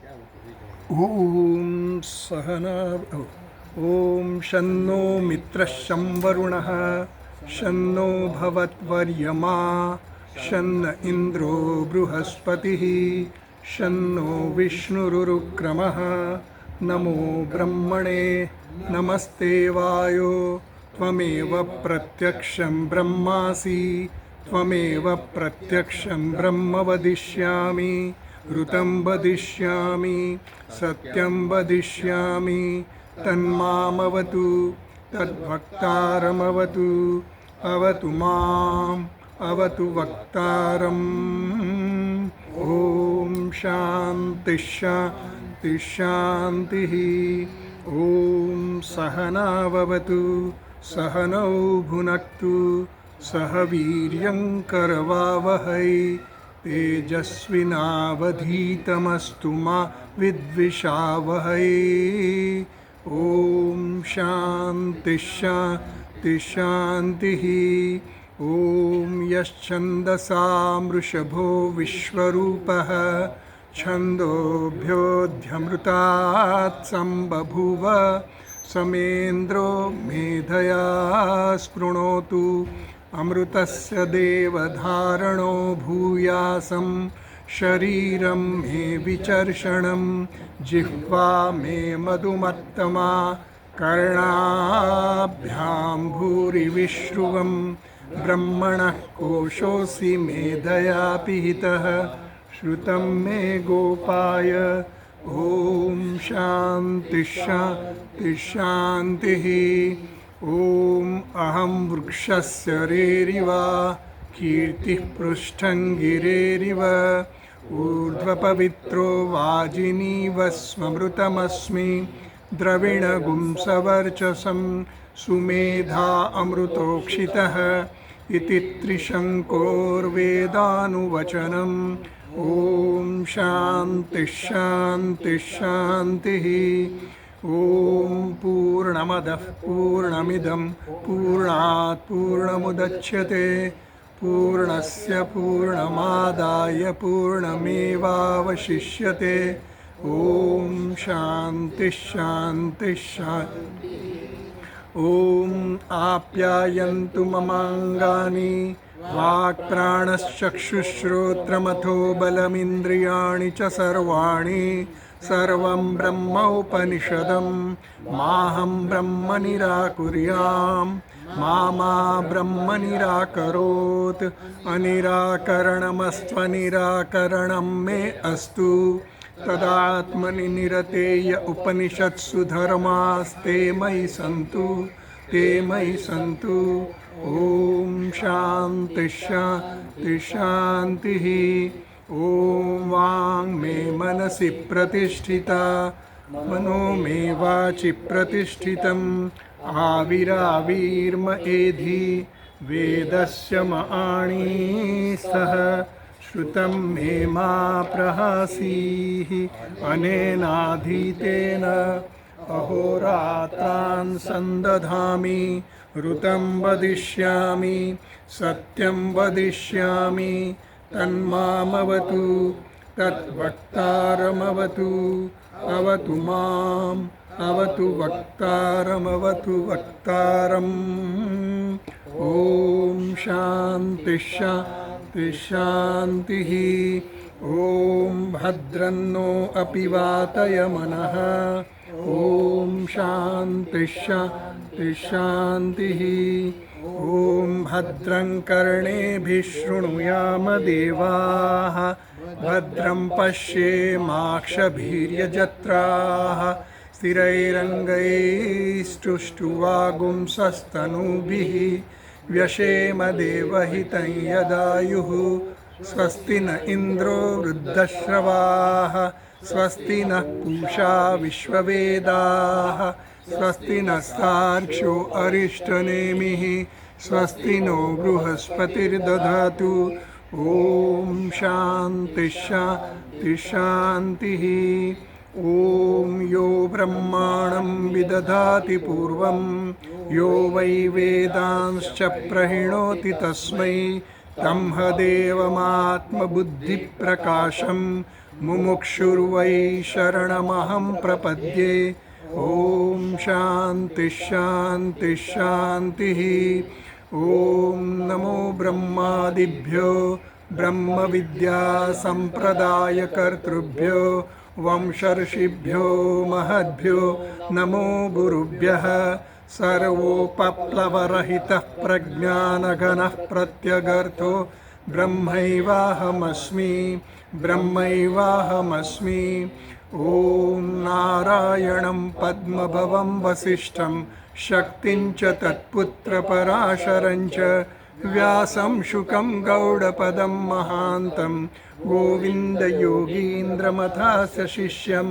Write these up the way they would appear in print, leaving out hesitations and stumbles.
ॐ सहना ॐ शन्नो मित्रः शं वरुणः शन्नो भवत्वर्यमा शन्न इन्द्रो बृहस्पतिः शन्नो विष्णुरुक्रमः नमो ब्रह्मणे नमस्ते वायो त्वमेव प्रत्यक्षं ब्रह्मासि त्वमेव प्रत्यक्षं ब्रह्म वदिष्यामि ऋतं वदिष्यामि सत्यं वदिष्यामि तन्मामवतु तद्वक्तारमवतु अवतु माम् अवतु वक्तारम् ॐ शान्तिः शान्तिः शान्तिः ॐ सहनाववतु सहनौ भुनक्तु सह वीर्यं करवावहै तेजस्विनावधीतमस्तु मा विद्विषावहै ॐ शान्तिः शान्तिः शान्तिः ॐ यश्छन्दसां वृषभो विश्वरूपः छन्दोभ्योऽध्यमृतात् सम्बभूव समेन्द्रो मेधया स्पृणोतु अमृतस्य देवधारणो भूयासं शरीरं मे विचर्षणं जिह्वा मे मधुमत्तमा कर्णाभ्यां भूरिविश्रुवं ब्रह्मणः कोशोऽसि मेधया पिहितः श्रुतं मे गोपाय ॐ शान्तिः शान्तिः शान्तिः ॐ अहं वृक्षस्य रेरिव कीर्तिः पृष्ठं गिरेरिव ऊर्ध्वपवित्रो वाजिनीव स्वमृतमस्मि द्रविणगुंसवर्चसं सुमेधा अमृतोक्षितः इति त्रिशङ्कोर्वेदानुवचनम् ॐ शान्तिः शान्तिः शान्तिः ॐ पूर्णमदः पूर्णमिदं पूर्णात् पूर्णमुदच्यते पूर्णस्य पूर्णमादाय पूर्णमेवावशिष्यते ॐ शान्तिः शान्तिः शान्तिः ॐ आप्यायन्तु ममाङ्गानि वाक्प्राणश्चक्षुश्रोत्रमथो बलमिन्द्रियाणि च सर्वाणि सर्वं ब्रह्मोपनिषदं माहं ब्रह्म निराकुर्यां मा ब्रह्म निराकरोत् अनिराकरणमस्त्वनिराकरणं मे अस्तु तदात्मनि निरतेय उपनिषत्सु धर्मास्ते मयि सन्तु ते मयि सन्तु ॐ शान्तिः शान्तिः शान्तिः ॐ वाङ् मे मनसि प्रतिष्ठिता मनो मे वाचि प्रतिष्ठितम् आविराविर्म एधि वेदस्य मआणीस्तः श्रुतं मे मा प्रहासीः अनेनाधीतेन अहोरात्रान् सन्दधामि ऋतं वदिष्यामि सत्यं वदिष्यामि तन्मामवतु तद्वक्तारमवतु अवतु माम् अवतु वक्तारमवतु वक्तारम् ॐ शान्तिः शान्तिः शान्तिः ॐ भद्रन्नो अपि वातय मनः ॐ शान्तिः शान्तिः शान्तिः ॐ भद्रं कर्णेभिः शृणुयाम देवाः भद्रं पश्येमाक्षभिर्यजत्राः स्थिरैरङ्गैस्तुष्टुवागुंसस्तनूभिः व्यशेम देवहितं यदायुः स्वस्ति न इन्द्रो वृद्धश्रवाः स्वस्ति नः पूषा विश्ववेदाः स्वस्ति नस्तार्क्ष्यो अरिष्टनेमिः स्वस्ति नो बृहस्पतिर्दधातु ॐ शान्तिः शान्तिः शान्तिः ॐ यो ब्रह्माणं विदधाति पूर्वं यो वै वेदांश्च प्रहिणोति तस्मै ब्रह्मदेवमात्मबुद्धिप्रकाशं मुमुक्षुर्वै शरणमहं प्रपद्ये। ॐ शान्ति शान्ति शान्तिः। ॐ नमो ब्रह्मादिभ्यो ब्रह्मविद्या सम्प्रदायकर्तृभ्यो वंशर्षिभ्यो महद्भ्यो नमो गुरुभ्यः। सर्वोपप्लवरहितः प्रज्ञानघनः प्रत्यगर्थो ब्रह्मैवाहमस्मि ब्रह्मैवाहमस्मि। ॐ नारायणं पद्मभवं वसिष्ठं शक्तिं च तत्पुत्रपराशरं च व्यासं शुकं गौडपदं महान्तं गोविन्दयोगीन्द्रमथास्य शिष्यं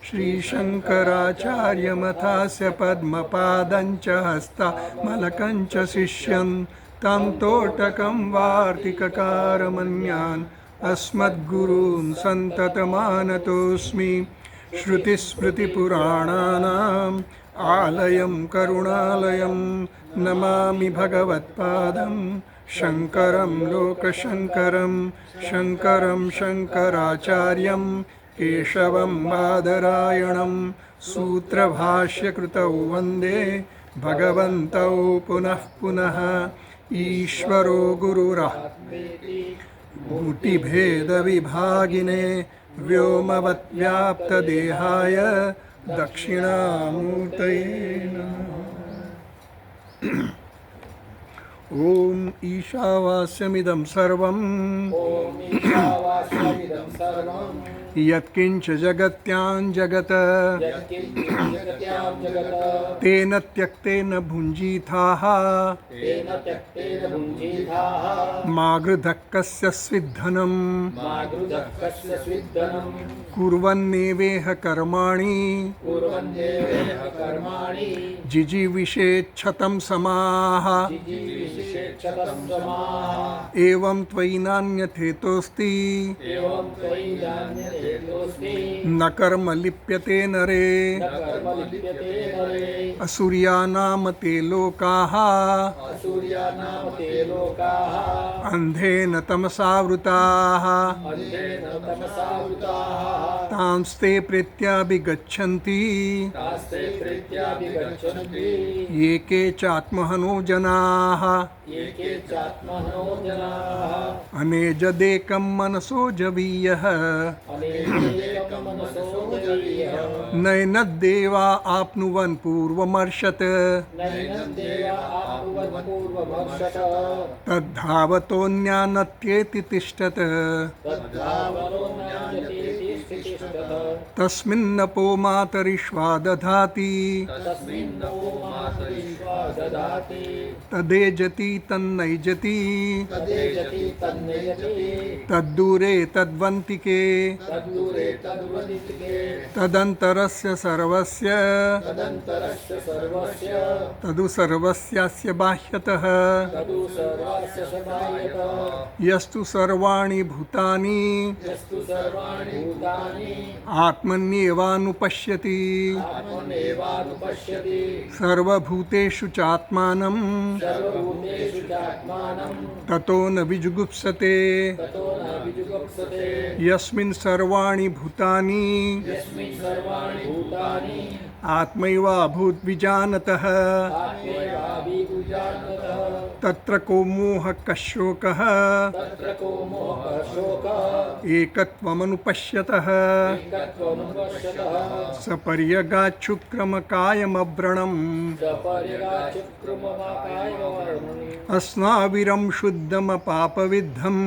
श्रीशङ्कराचार्यमथास्य पद्मपादं च हस्तामलकं च शिष्यं तं तोटकं वार्तिककारमन्यान् अस्मद्गुरून् सन्ततमानतोऽस्मि। श्रुतिस्मृतिपुराणानाम् आलयं करुणालयं नमामि भगवत्पादं शङ्करं लोकशङ्करं शङ्करं शङ्कराचार्यं केशवं बादरायणं सूत्रभाष्यकृतौ वन्दे भगवन्तौ पुनः पुनः। ईश्वरो गुरुरः भूतिभेदविभागिने व्योमवद्व्याप्तदेहाय दक्षिणामूर्तये नमः। ॐ ईशावास्यमिदं सर्वं यत्किञ्च जगत्यां जगत् तेन त्यक्तेन भुञ्जीथाः मा गृधः कस्य स्विद्धनं कुर्वन्नेवेह कर्माणि जिजीविषेच्छतं समाः। एवं त्वयि नान्यथेतोऽस्ति न कर्म लिप्यते नरे। असुर्यानाम ते लोकाः अंधेन तमसावृताः तांस्ते प्रेत्याभिगच्छन्ति ये के चात्महनो जनाः। अनेजदेकं मनसो जवीयः नैनद्देवा आप्नुवन् पूर्वमर्षत् तद्धावतोऽन्यानत्येति तिष्ठत् तस्मिन्नपो मातरिश्वा दधाति तदेजति तन्नैजति तद्दूरे तद्वन्तिके तदन्तरस्य सर्वस्य तदु सर्वस्यास्य बाह्यतः यस्तु सर्वाणि भूतानि आत्मन्येवानुपश्यति सर्वभूतेषु चात्मानं ततो न विजुगुप्सते यस्मिन् सर्वाणि भूतानि आत्मैवाभूत विजानतः तत्र को मोहः कश्शोकः एकत्वमनुपश्यतः सपर्यगाच्छुक्रमकायमव्रणम् अस्नाविरं शुद्धमपापविद्धम्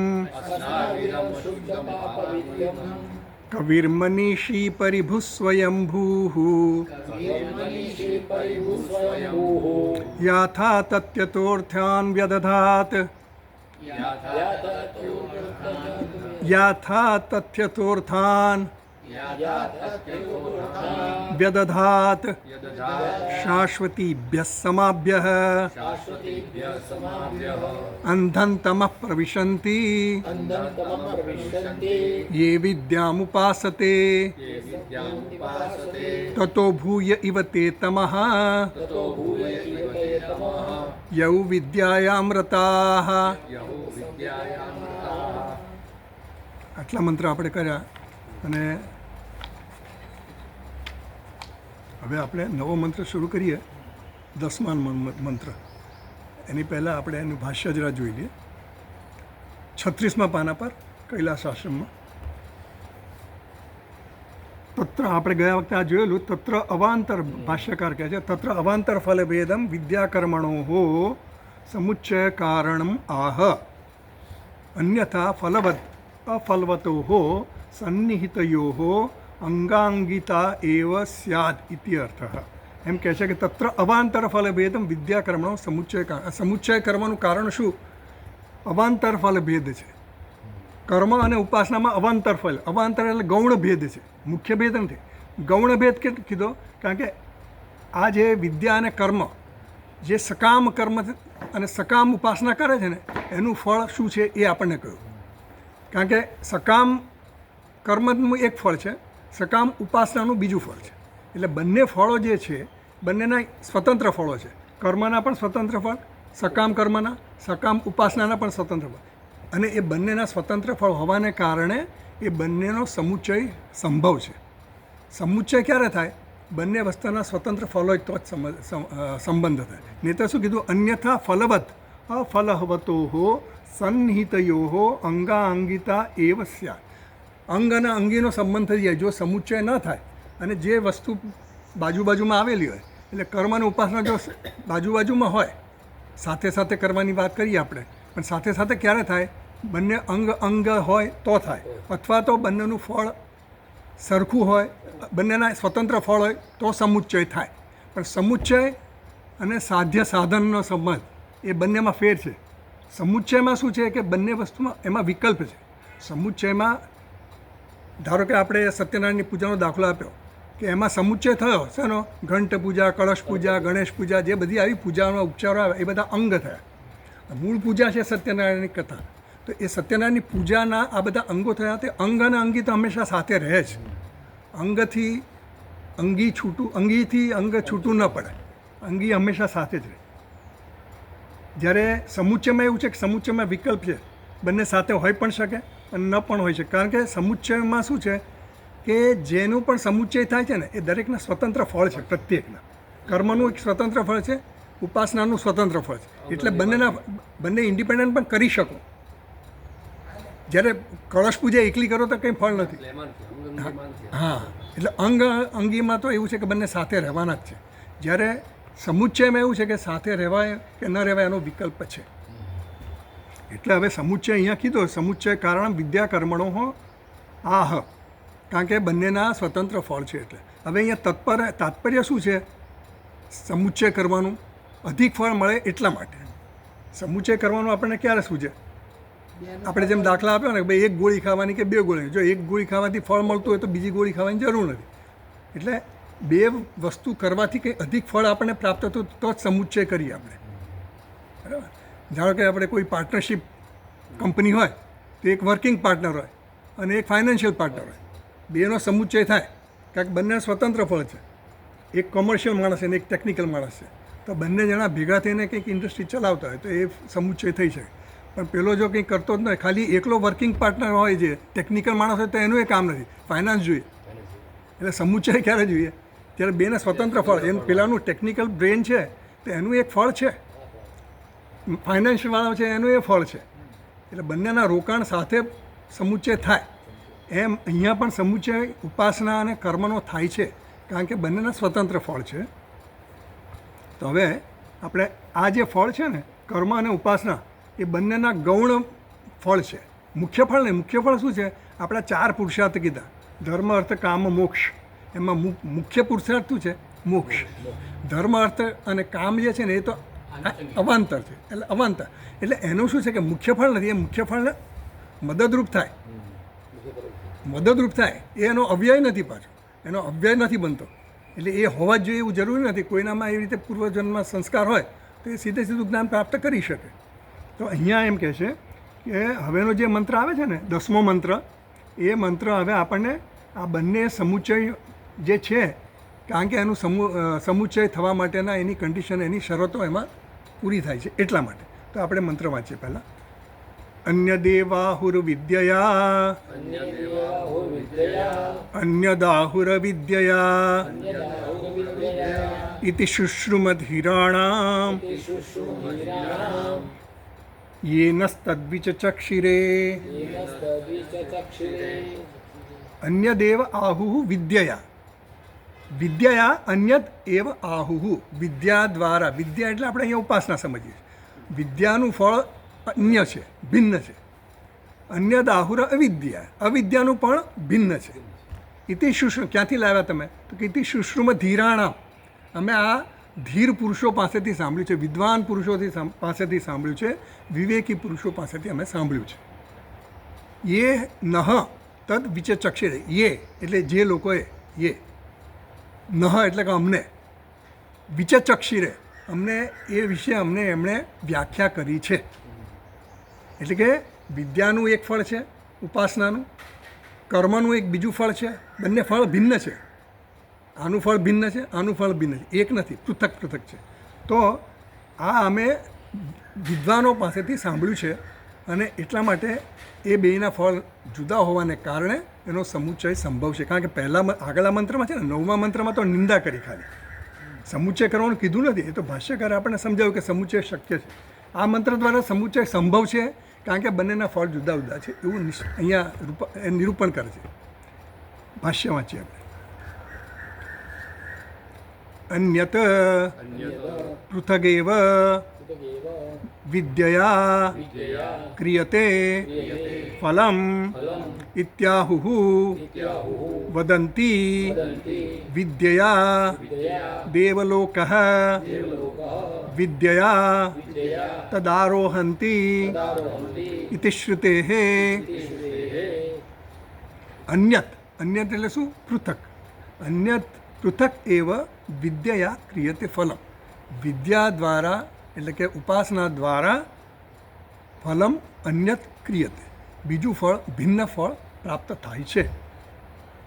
कविर्मनीषी परिभुस्वयंभूः याथा तत्यतोऽर्थान् व्यदधात् याथा तथ्यतोऽर्थान् व्यदधात् शाश्वतीभ्यः समाभ्यः अन्धन्तमः प्रविशन्ति ये विद्यामुपासते ततो भूय इव ते तमः यौ विद्यायां रताः. આટલા મંત્ર આપણે કર્યા. અને હવે આપણે નવો મંત્ર શરૂ કરીએ, 10મા મંત્ર. એની પહેલાં આપણે એનું ભાષ્ય જરા જોઈ લઈએ. 36મા પાના પર કૈલાસ આશ્રમમાં તત્ર આપણે ગયા વખતે આ જોયેલું. તત્ર અવાંતર, ભાષ્યકાર કહે છે, તત્ર અવાંતર ફલભેદમ વિદ્યાકર્મણો સમુચ્ચય કારણમ આહ અન્યથા ફલવત અફલવતો સન્નિહિતયો અંગાંગિતા એવ સ્યાદ ઇતિ અર્થઃ. એમ કહે છે કે તત્ર અવાંતર ફલભેદમ વિદ્યાકર્મણો સમુચ્ચય કર્મનું કારણ શું? અવાંતર ફલભેદ છે. કર્મ અને ઉપાસનામાં અવાંતર ફલ. અવાંતર એટલે ગૌણ ભેદ છે, મુખ્ય ભેદ નથી. ગૌણ ભેદ કે કીધો કારણ કે આ જે વિદ્યા અને કર્મ, જે સકામ કર્મ અને સકામ ઉપાસના કરે છે ને, એનું ફળ શું છે એ આપણને કહ્યું. કારણ કે સકામ કર્મનું એક ફળ છે, સકામ ઉપાસનાનું બીજું ફળ છે. એટલે બંને ફળો જે છે બંનેના સ્વતંત્ર ફળો છે. કર્મના પણ સ્વતંત્ર ફળ, સકામ કર્મના, સકામ ઉપાસનાના પણ સ્વતંત્ર ફળ. અને એ બંનેના સ્વતંત્ર ફળ હોવાને કારણે એ બંનેનો સમુચ્ચય સંભવ છે. સમુચ્ચય ક્યારે થાય? બંને વસ્તુના સ્વતંત્ર ફળ હોય તો જ સંબંધ થાય. નહીં તો શું કીધું? અન્યથા ફલવત અફલવતો સન્નિહિતયો અંગાંગિતા એવ સ્યાત. અંગ અને અંગીનો સંબંધ થઈ જાય જો સમુચ્ચય ન થાય. અને જે વસ્તુ બાજુમાં આવેલી હોય, એટલે કર્મ અને ઉપાસના જો બાજુમાં હોય, સાથે સાથે કરવાની વાત કરીએ આપણે, પણ સાથે સાથે ક્યારે થાય? બંને અંગ હોય તો થાય, અથવા તો બંનેનું ફળ સરખું હોય, બંનેના સ્વતંત્ર ફળ હોય તો સમુચ્ચય થાય. પણ સમુચ્ચય અને સાધ્ય સાધનનો સંબંધ એ બંનેમાં ફેર છે. સમુચ્ચયમાં શું છે કે બંને વસ્તુમાં એમાં વિકલ્પ છે. સમુચ્ચયમાં ધારો કે આપણે સત્યનારાયણની પૂજાનો દાખલો આપ્યો કે એમાં સમુચ્ચય થયો શેનો? ઘંટ પૂજા, કળશ પૂજા, ગણેશ પૂજા, જે બધી આવી પૂજાના ઉપચારો આવે એ બધા અંગ થયા. મૂળ પૂજા છે સત્યનારાયણની કથા. તો એ સત્યનારાયણની પૂજાના આ બધા અંગો થયા. તે અંગ અને અંગી તો હંમેશા સાથે રહે જ. અંગથી અંગી છૂટું, અંગીથી અંગ છૂટું ન પડે. અંગી હંમેશા સાથે જ રહે. જ્યારે સમુચ્ચયમાં એવું છે કે સમુચ્ચયમાં વિકલ્પ છે, બંને સાથે હોઈ પણ શકે અને ન પણ હોઈ શકે. કારણ કે સમુચ્ચયમાં શું છે કે જેનું પણ સમુચ્ચય થાય છે ને એ દરેકના સ્વતંત્ર ફળ છે. પ્રત્યેકના કર્મનું એક સ્વતંત્ર ફળ છે, ઉપાસનાનું સ્વતંત્ર ફળ છે. એટલે બંને ઇન્ડિપેન્ડન્ટ પણ કરી શકો. જ્યારે કળશ પૂજા એકલી કરો તો કંઈ ફળ નથી. હા, એટલે અંગીમાં તો એવું છે કે બંને સાથે રહેવાના જ છે. જ્યારે સમુચ્ચયમાં એવું છે કે સાથે રહેવાય કે ન રહેવાય એનો વિકલ્પ છે. એટલે હવે સમુચ્ચય અહીંયા કીધો, સમુચ્ચય કારણ વિદ્યા કર્મણો આહ, કારણ કે બંનેના સ્વતંત્ર ફળ છે. એટલે હવે અહીંયા તાત્પર્ય શું છે? સમુચ્ચય કરવાનું અધિક ફળ મળે એટલા માટે. સમુચ્ચય કરવાનું આપણને ક્યારે શું છે? આપણે જેમ દાખલા આપ્યો ને કે ભાઈ એક ગોળી ખાવાની કે બે ગોળી, જો એક ગોળી ખાવાથી ફળ મળતું હોય તો બીજી ગોળી ખાવાની જરૂર નથી. એટલે બે વસ્તુ કરવાથી કંઈ અધિક ફળ આપણને પ્રાપ્ત થતું તો જ સમુચ્ચય કરીએ આપણે. બરાબર? ધારો કે આપણે કોઈ પાર્ટનરશિપ કંપની હોય તો એક વર્કિંગ પાર્ટનર હોય અને એક ફાઇનાન્શિયલ પાર્ટનર હોય. બેનો સમુચ્ચય થાય કારણ કે બંને સ્વતંત્ર ફળ છે. એક કોમર્શિયલ માણસ છે અને એક ટેકનિકલ માણસ છે. તો બંને જણા ભેગા થઈને કંઈક ઇન્ડસ્ટ્રી ચલાવતા હોય તો એ સમુચ્ચય થઈ શકે. પણ પેલો જો કંઈ કરતો જ નહીં, ખાલી એકલો વર્કિંગ પાર્ટનર હોય, જે ટેકનિકલ માણસ હોય તો એનું એ કામ નથી, ફાઇનાન્સ જોઈએ. એટલે સમુચ્ચય ક્યારે જોઈએ? ત્યારે બેને સ્વતંત્ર ફળ. એનું પેલાનું ટેકનિકલ બ્રેન છે તો એનું એક ફળ છે, ફાઇનાન્શિયલવાળો છે એનું એ ફળ છે. એટલે બંનેના રોકાણ સાથે સમુચ્ચય થાય. એમ અહીંયા પણ સમુચ્ચય ઉપાસના અને કર્મનો થાય છે કારણ કે બંનેના સ્વતંત્ર ફળ છે. તો હવે આપણે આ જે ફળ છે ને, કર્મ અને ઉપાસના, એ બંનેના ગૌણ ફળ છે, મુખ્ય ફળ નહીં. મુખ્ય ફળ શું છે? આપણા 4 પુરુષાર્થ કીધા: ધર્મ, અર્થ, કામ, મોક્ષ. એમાં મુખ્ય પુરુષાર્થ શું છે? મોક્ષ. ધર્મ, અર્થ અને કામ જે છે ને એ તો અવાંતર છે. એટલે અવાંતર એટલે એનું શું છે કે મુખ્ય ફળ નથી. એ મુખ્ય ફળને મદદરૂપ થાય, એ એનો અવ્યય નથી. પાછો એનો અવ્યય નથી બનતો. એટલે એ હોવા જ જોઈએ એવું જરૂરી નથી. કોઈનામાં એવી રીતે પૂર્વજન્મમાં સંસ્કાર હોય તો એ સીધું જ્ઞાન પ્રાપ્ત કરી શકે. તો અહીંયા એમ કહે છે કે હવેનો જે મંત્ર આવે છે ને, 10મો મંત્ર, એ મંત્ર હવે આપણને આ બંને સમુચ્ચય જે છે, કારણ કે એનું સમુચ્ચય થવા માટેના એની કન્ડિશન, એની શરતો એમાં પૂરી થાય છે એટલા માટે. તો આપણે મંત્ર વાંચીએ પહેલાં. અન્યદેવાહુર્વિદ્યયા અન્યદાહુરવિદ્યયા ઇતિ શુશ્રુમધીરાણામ યેનસ્તદ્વિચચક્ષિરે અન્યદેવ આહુઃ વિદ્યયા વિદ્યયા અન્યદ એવ આહુઃ વિદ્યા દ્વારા વિદ્યા એટલે આપણે અહીંયા ઉપાસના સમજીએ વિદ્યાનું ફળ અન્ય છે ભિન્ન છે અન્યદ આહુર અવિદ્યા અવિદ્યાનું પણ ભિન્ન છે ઇતિ શુશ્રુમ ક્યાંથી લાવ્યા તમે તો કે ઇતિ શુશ્રુમ ધીરાણામ અમે આ ધીર પુરુષો પાસેથી સાંભળ્યું છે વિદ્વાન પુરુષોથી પાસેથી સાંભળ્યું છે વિવેકી પુરુષો પાસેથી અમે સાંભળ્યું છે યે નહ તદ વિચચક્ષિરે યે એટલે જે લોકોએ યે નહ એટલે કે અમને વિચચક્ષિરે અમને એ વિશે અમને એમણે વ્યાખ્યા કરી છે એટલે કે વિદ્યાનું એક ફળ છે ઉપાસનાનું કર્મનું એક બીજું ફળ છે બંને ફળ ભિન્ન છે આનું ફળ ભિન્ન છે આનું ફળ ભિન્ન છે એક નથી પૃથક પૃથક છે તો આ અમે વિદ્વાનો પાસેથી સાંભળ્યું છે અને એટલા માટે એ બેયના ફળ જુદા હોવાને કારણે એનો સમુચ્ચય સંભવ છે કારણ કે આગલા મંત્રમાં છે ને 9મા મંત્રમાં તો નિંદા કરી ખાલી સમુચ્ચય કરવાનું કીધું નથી એ તો ભાષ્યકારે આપણને સમજાવ્યું કે સમુચ્ચય શક્ય છે આ મંત્ર દ્વારા સમુચ્ચય સંભવ છે કારણ કે બંનેના ફળ જુદા જુદા છે એવું અહીંયા નિરૂપણ કરે છે ભાષ્ય વાંચીએ આપણે અન્યત પૃથગેવ વિદ્યયા ક્રિયતે ફલમ ઇત્યાહુઃ વદન્તિ વિદ્યયા દેવલોકઃ વિદ્યયા તદારોહંતિ ઇતિ શ્રુતેઃ અન્યત અન્યત એટલે શું પૃથક અન્યત પૃથક એવ વિદ્યયા ક્રિયતે ફલમ વિદ્યા દ્વારા એટલે કે ઉપાસના દ્વારા ફલમ અન્યત ક્રિયતે બીજું ફળ ભિન્ન ફળ પ્રાપ્ત થાય છે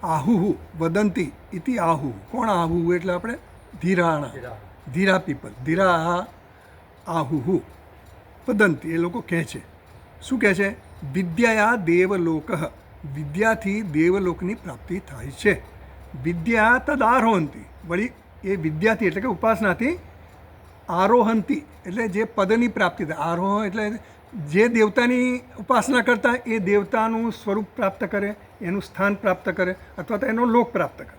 આહુઃ વદંતી ઇતિ આહુઃ કોણ આહુઃ એટલે આપણે ધીરા પીપલ ધીરા આહુઃ વદંતી એ લોકો કહે છે શું કહે છે વિદ્યયા દેવલોક વિદ્યાથી દેવલોકની પ્રાપ્તિ થાય છે વિદ્યા તદારોહંતી વળી એ વિદ્યાથી એટલે કે ઉપાસનાથી આરોહંતી એટલે જે પદની પ્રાપ્તિ થાય આરોહ એટલે જે દેવતાની ઉપાસના કરતા એ દેવતાનું સ્વરૂપ પ્રાપ્ત કરે એનું સ્થાન પ્રાપ્ત કરે અથવા તો એનો લોક પ્રાપ્ત કરે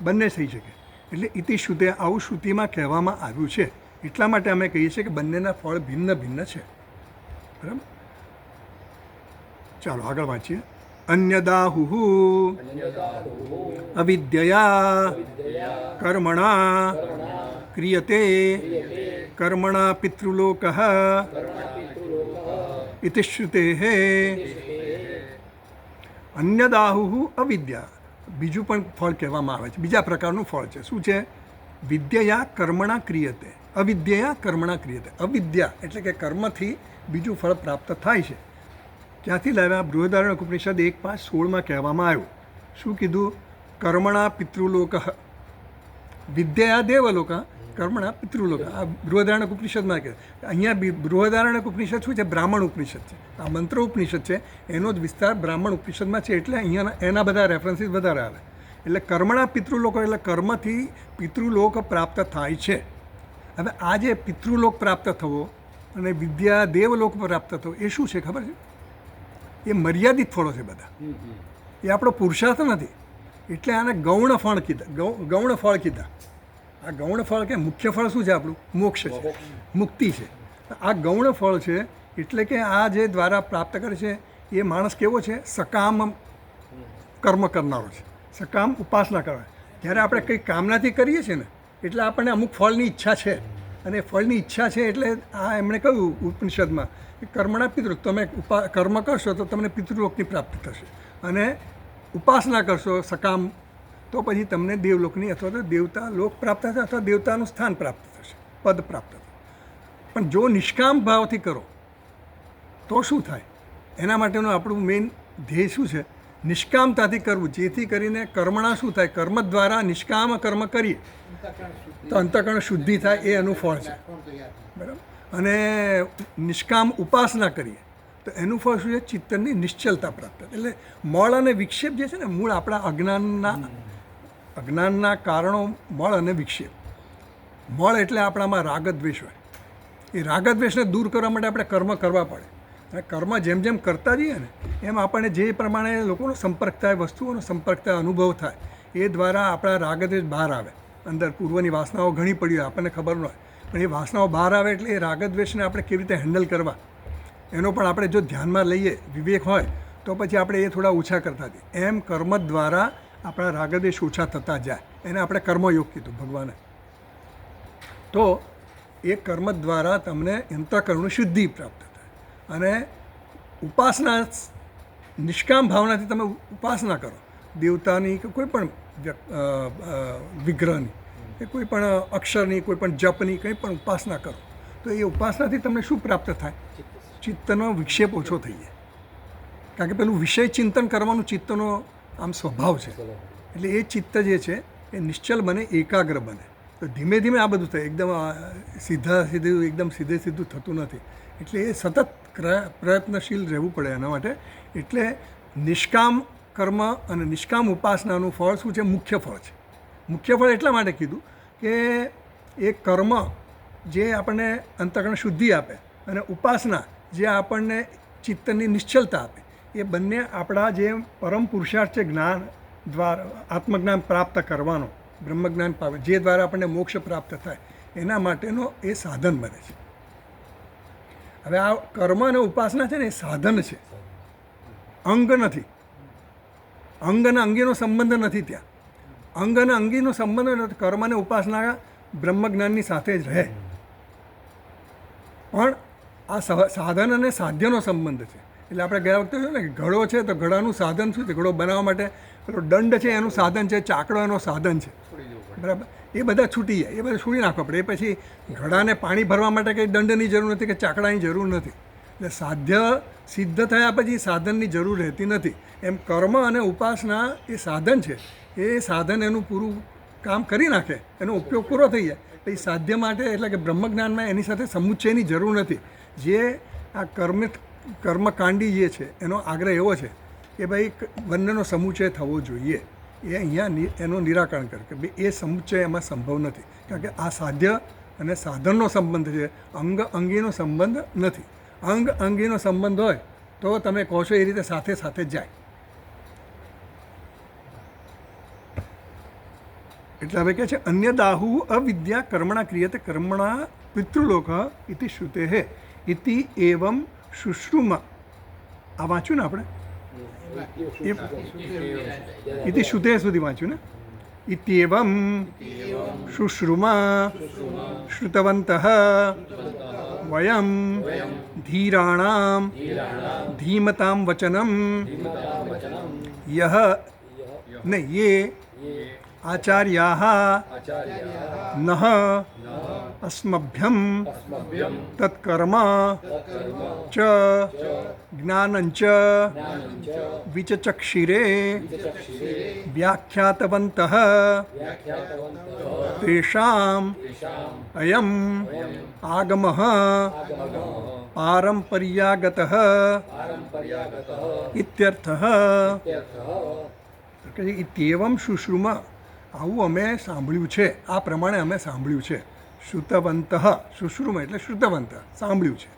બંને થઈ શકે એટલે ઇતિ શ્રુતે આવું શ્રુતિમાં કહેવામાં આવ્યું છે એટલા માટે અમે કહીએ છીએ કે બંનેના ફળ ભિન્ન ભિન્ન છે બરાબર ચાલો આગળ વાંચીએ અન્યદાહુઃ અવિદ્યયા કર્મણા ક્રિયતે કર્મણા પિતૃલોકઃ ઇતિ શ્રુતેઃ અન્યદાહુઃ અવિદ્યા બીજું પણ ફળ કહેવામાં આવે છે બીજા પ્રકારનું ફળ છે શું છે વિદ્યયા કર્મણા ક્રિયતે અવિદ્યયા કર્મણા ક્રિયતે અવિદ્યા એટલે કે કર્મથી બીજું ફળ પ્રાપ્ત થાય છે ક્યાંથી લાવ્યા બૃહદારણ્યક ઉપનિષદ 1:5-16 કહેવામાં આવ્યું શું કીધું કર્મણા પિતૃલોક વિદ્યા દેવલોક કર્મણા પિતૃલોક આ બૃહદારણ્યક ઉપનિષદમાં કહે અહીંયા બૃહદારણ્યક ઉપનિષદ શું છે બ્રાહ્મણ ઉપનિષદ છે આ મંત્ર ઉપનિષદ છે એનો જ વિસ્તાર બ્રાહ્મણ ઉપનિષદમાં છે એટલે અહીંયા એના બધા રેફરન્સીસ વધારે આવે એટલે કર્મણા પિતૃલોક એટલે કર્મથી પિતૃલોક પ્રાપ્ત થાય છે હવે આ જે પિતૃલોક પ્રાપ્ત થવો અને વિદ્યા દેવલોક પ્રાપ્ત થવો એ શું છે ખબર છે એ મર્યાદિત ફળો છે બધા એ આપણો પુરુષાર્થ નથી એટલે આને ગૌણ ફળ કીધા ગૌણ ફળ કીધા આ ગૌણ ફળ કે મુખ્ય ફળ શું છે આપણું મોક્ષ છે મુક્તિ છે આ ગૌણ ફળ છે એટલે કે આ જે દ્વારા પ્રાપ્ત કરે છે એ માણસ કેવો છે સકામ કર્મ કરનારો છે સકામ ઉપાસના કરે જ્યારે આપણે કંઈ કામનાથી કરીએ છીએ ને એટલે આપણને અમુક ફળની ઈચ્છા છે અને ફળની ઈચ્છા છે એટલે આ એમણે કહ્યું ઉપનિષદમાં કે કર્મણા પિતૃ તમે કર્મ કરશો તો તમને પિતૃલોકની પ્રાપ્તિ થશે અને ઉપાસના કરશો સકામ તો પછી તમને દેવલોકની અથવા તો દેવતા લોક પ્રાપ્ત થશે અથવા દેવતાનું સ્થાન પ્રાપ્ત થશે પદ પ્રાપ્ત થશે પણ જો નિષ્કામ ભાવથી કરો તો શું થાય એના માટેનું આપણું મેઇન ધ્યેય શું છે નિષ્કામતાથી કરવું જેથી કરીને કર્મણા શું થાય કર્મ દ્વારા નિષ્કામ કર્મ કરીએ તો અંતઃકરણ શુદ્ધિ થાય એ એનું ફળ છે બરાબર અને નિષ્કામ ઉપાસના કરીએ તો એનું ફળ શું છે? ચિત્તની નિશ્ચલતા પ્રાપ્ત. એટલે મળ અને વિક્ષેપ જે છે ને, મૂળ આપણા અજ્ઞાનના કારણો મળ અને વિક્ષેપ. મળ એટલે આપણામાં રાગદ્વેષ હોય. એ રાગદ્વેષને દૂર કરવા માટે આપણે કર્મ કરવા પડે. અને કર્મ જેમ જેમ કરતા જઈએ ને એમ આપણને જે પ્રમાણે લોકોનો સંપર્ક થાય, વસ્તુઓનો સંપર્ક થાય, અનુભવ થાય, એ દ્વારા આપણા રાગદ્વેષ બહાર આવે. અંદર પૂર્વની વાસનાઓ ઘણી પડી હોય, આપણને ખબર ન હોય, પણ એ વાસનાઓ બહાર આવે એટલે એ રાગદ્વેષને આપણે કેવી રીતે હેન્ડલ કરવા, એનો પણ આપણે જો ધ્યાનમાં લઈએ, વિવેક હોય, તો પછી આપણે એ થોડા ઓછા કરતા જઈએ. એમ કર્મ દ્વારા આપણા રાગદ્વેષ ઓછા થતા જાય. એને આપણે કર્મયોગ કીધું ભગવાને. તો એ કર્મ દ્વારા તમને અંતઃકરણની શુદ્ધિ પ્રાપ્ત થાય. અને ઉપાસના, નિષ્કામ ભાવનાથી તમે ઉપાસના કરો, દેવતાની કે કોઈ પણ વિગ્રહની કે કોઈ પણ અક્ષરની, કોઈ પણ જપની કંઈ પણ ઉપાસના કરો, તો એ ઉપાસનાથી તમને શું પ્રાપ્ત થાય? ચિત્તનો વિક્ષેપ ઓછો થઈ જાય. કારણ કે પેલું વિષય ચિંતન કરવાનું ચિત્તનો આમ સ્વભાવ છે. એટલે એ ચિત્ત જે છે એ નિશ્ચલ બને, એકાગ્ર બને. તો ધીમે ધીમે આ બધું થાય. એકદમ એકદમ સીધું થતું નથી. એટલે એ સતત પ્રયત્નશીલ રહેવું પડે એના માટે. એટલે નિષ્કામ કર્મ અને નિષ્કામ ઉપાસનાનું ફળ શું છે? મુખ્ય ફળ છે. મુખ્ય ફળ એટલા માટે કીધું કે એ કર્મ જે આપણને અંતઃકરણ શુદ્ધિ આપે અને ઉપાસના જે આપણને ચિત્તની નિશ્ચલતા આપે, એ બંને આપણા જે પરમ પુરુષાર્થ છે, જ્ઞાન દ્વારા આત્મજ્ઞાન પ્રાપ્ત કરવાનો, બ્રહ્મજ્ઞાન પામે, જે દ્વારા આપણને મોક્ષ પ્રાપ્ત થાય, એના માટેનો એ સાધન બને છે. હવે આ કર્મ અને ઉપાસના છે ને એ સાધન છે, અંગ નથી. અંગ અને અંગીનો સંબંધ નથી ત્યાં. અંગ અને અંગીનો સંબંધ નથી. કર્મ અને ઉપાસના બ્રહ્મજ્ઞાનની સાથે જ રહે. પણ આ સાધન અને સાધ્યનો સંબંધ છે. એટલે આપણે ગયા વખતે જોયું ને કે ઘડો છે તો ઘડાનું સાધન શું છે? ઘડો બનાવવા માટે પેલો દંડ છે એનું સાધન છે, ચાકડો એનો સાધન છે, બરાબર? એ બધા છૂટી જાય, એ બધા છોડી નાખવા પડે. એ પછી ઘડાને પાણી ભરવા માટે કંઈ દંડની જરૂર નથી કે ચાકડાની જરૂર નથી. એટલે સાધ્ય સિદ્ધ થયા પછી સાધનની જરૂર રહેતી નથી. એમ કર્મ અને ઉપાસના એ સાધન છે. એ સાધન એનું પૂરું કામ કરી નાખે, એનો ઉપયોગ પૂરો થઈ જાય. એ સાધ્ય માટે એટલે કે બ્રહ્મજ્ઞાનમાં એની સાથે સમુચ્ચયની જરૂર નથી. જે આ કર્મકાંડી જે છે એનો આગ્રહ એવો છે કે ભાઈ બંનેનો સમુચ્ચય થવો જોઈએ. એ અહીંયા એનું નિરાકરણ કરે કે ભાઈ એ સમુચ્ચય એમાં સંભવ નથી. કારણ કે આ સાધ્ય અને સાધનનો સંબંધ છે, અંગ અંગીનો સંબંધ નથી. અંગ અંગીનો સંબંધ હોય તો તમે કહો છો એ રીતે સાથે સાથે જાય. એટલે હવે કહે છે અન્ય દાહુ અવિદ્યા કર્મણા ક્રિયતે કર્મણા પિતૃલોક ઇતિ શ્રુતે હે ઇતિ એવમ શુશ્રુમાં. આ વાંચ્યું ને આપણે? ઇતિ શ્રુતે સુધી વાંચ્યું ને? ઇત્યેવમ શુશ્રુમા શ્રુતવંતઃ વયમ ધીરાણામ ધીમતામ વચનમ યહ ને યે આચાર્યાઃ નઃ અસ્મભ્યમ તત્કર્મ ચ જ્ઞાનંચ વિચચક્ષિરે વ્યાખ્યાતવંતઃ તેષામ અયમ આગમઃ પારંપર્યાગતઃ ઇત્યર્થઃ. ઇત્યેવમ શુશ્રુમા, આવું અમે સાંભળ્યું છે, આ પ્રમાણે અમે સાંભળ્યું છે. શ્રુતવંત, શુશ્રુમ એટલે શ્રુતવંત, સાંભળ્યું છે.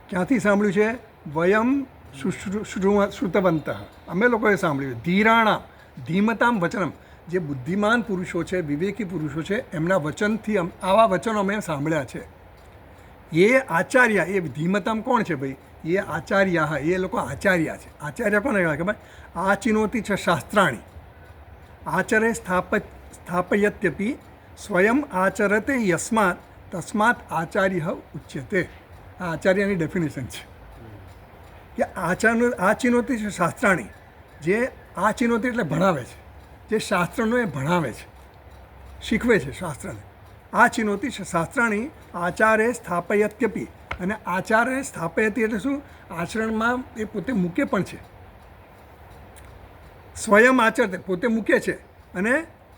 ક્યાંથી સાંભળ્યું છે? વયમ શ્રુતવંત, અમે લોકોએ સાંભળ્યું. ધીરાણામ, ધીમતામ વચનમ, જે બુદ્ધિમાન પુરુષો છે, વિવેકી પુરુષો છે, એમના વચનથી આવા વચનો અમે સાંભળ્યા છે. એ આચાર્ય, એ ધીમતામ કોણ છે ભાઈ? એ આચાર્યા, એ લોકો આચાર્ય છે. આચાર્ય કોને કહેવાય? ખબર? આચિનોતિ છે શાસ્ત્રાણી, આચરે સ્થાપયત્યપી સ્વયં આચરતે યસ્માત તસ્માત આચાર્ય ઉચ્યતે. આ આચાર્યની ડેફિનેશન છે કે આચિનોતિ છે શાસ્ત્રાણી, જે આચિનોતિ એટલે ભણાવે છે, જે શાસ્ત્રનો એ ભણાવે છે, શીખવે છે શાસ્ત્રને. આચિનોતિ છે શાસ્ત્રાણી આચારે સ્થાપયત્યપી. અને આચારે સ્થાપયતી એટલે શું? આચરણમાં એ પોતે મૂકે પણ છે. સ્વયં આચરતે, પોતે મૂકે છે. અને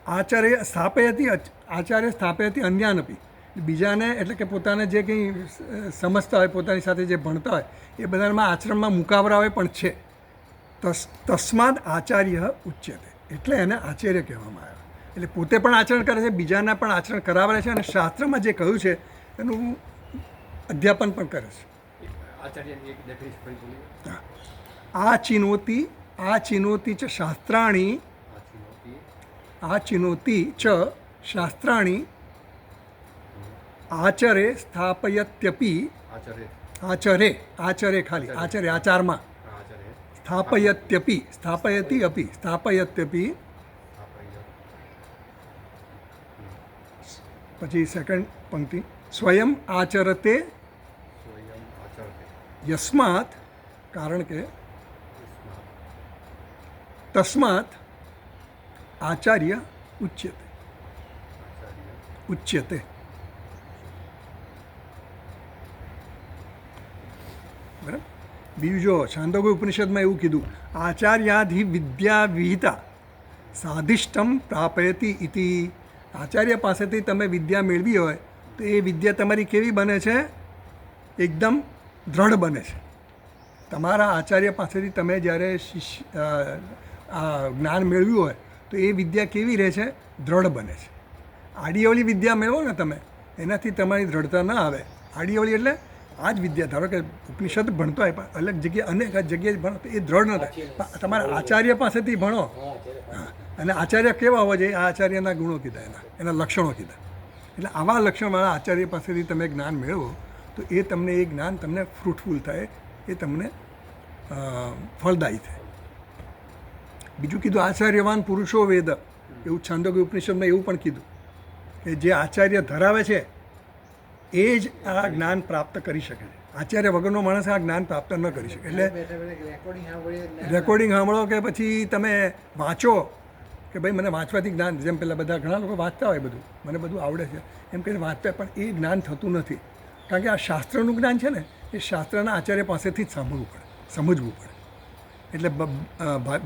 આચાર્ય સ્થાપયતી, આચાર્ય સ્થાપયતી અન્યાનપી, બીજાને એટલે કે પોતાને જે કંઈ સમજતા હોય, પોતાની સાથે જે ભણતા હોય એ બધામાં આચરણમાં મુકાવરાવે પણ છે. તસ્માદ આચાર્ય ઉચ્યતે, એટલે એને આચાર્ય કહેવામાં આવે. એટલે પોતે પણ આચરણ કરે છે, બીજાના પણ આચરણ કરાવે છે, અને શાસ્ત્રમાં જે કહ્યું છે એનું અધ્યાપન પણ કરે છે. આ ચિનોતી ચ શાસ્ત્રાણી, આ ચિનોતી ચ શાસ્ત્રાણી આચરે સ્થાપયત્યપી, આચરે ખાલી આચારમાં, સ્થાપયત્યપી પછી સેકન્ડ પંક્તિ સ્વયં આચરતે, યસ્માત કારણ કે, તસ્માત આચાર્ય ઉચ્યતે. બરાબર. બીજું જો છાંદોગ્ય ઉપનિષદમાં એવું કીધું, આચાર્યાધિ વિદ્યા વિહિતા સાધિષ્ટમ પ્રાપયતિ ઇતિ. આચાર્ય પાસેથી તમે વિદ્યા મેળવી હોય તો એ વિદ્યા તમારી કેવી બને છે? એકદમ દ્રઢ બને છે. તમારા આચાર્ય પાસેથી તમે જ્યારે જ્ઞાન મેળવ્યું હોય તો એ વિદ્યા કેવી રહે છે? દ્રઢ બને છે. આડીઅવળી વિદ્યા મેળવો ને તમે, એનાથી તમારી દ્રઢતા ન આવે. આડીઅવળી એટલે આ જ વિદ્યા, ધારો કે ઉપનિષદ ભણતો હોય પણ અલગ જગ્યાએ અનેક જગ્યાએ ભણો તો એ દ્રઢ ન થાય. તમારા આચાર્ય પાસેથી ભણો, અને આચાર્ય કેવા હોવા જોઈએ? આ આચાર્યના ગુણો કીધા, એના લક્ષણો કીધા. એટલે આવા લક્ષણવાળા આચાર્ય પાસેથી તમે જ્ઞાન મેળવો તો એ તમને એ જ્ઞાન તમને ફ્રૂટફુલ થાય, એ તમને ફળદાયી થાય. બીજું કીધું આચાર્યવાન પુરુષો વેદ, એવું છાંદોગ્ય ઉપનિષદમાં એવું પણ કીધું કે જે આચાર્ય ધરાવે છે એ જ આ જ્ઞાન પ્રાપ્ત કરી શકે છે. આચાર્ય વગરનો માણસ આ જ્ઞાન પ્રાપ્ત ન કરી શકે. એટલે રેકોર્ડિંગ સાંભળો કે પછી તમે વાંચો કે ભાઈ મને વાંચવાથી જ્ઞાન, જેમ પહેલાં બધા ઘણા લોકો વાંચતા હોય બધું, મને બધું આવડે છે એમ કહીને વાંચતા, પણ એ જ્ઞાન થતું નથી. કારણ કે આ શાસ્ત્રનું જ્ઞાન છે ને એ શાસ્ત્રના આચાર્ય પાસેથી જ સાંભળવું પડે, સમજવું પડે. એટલે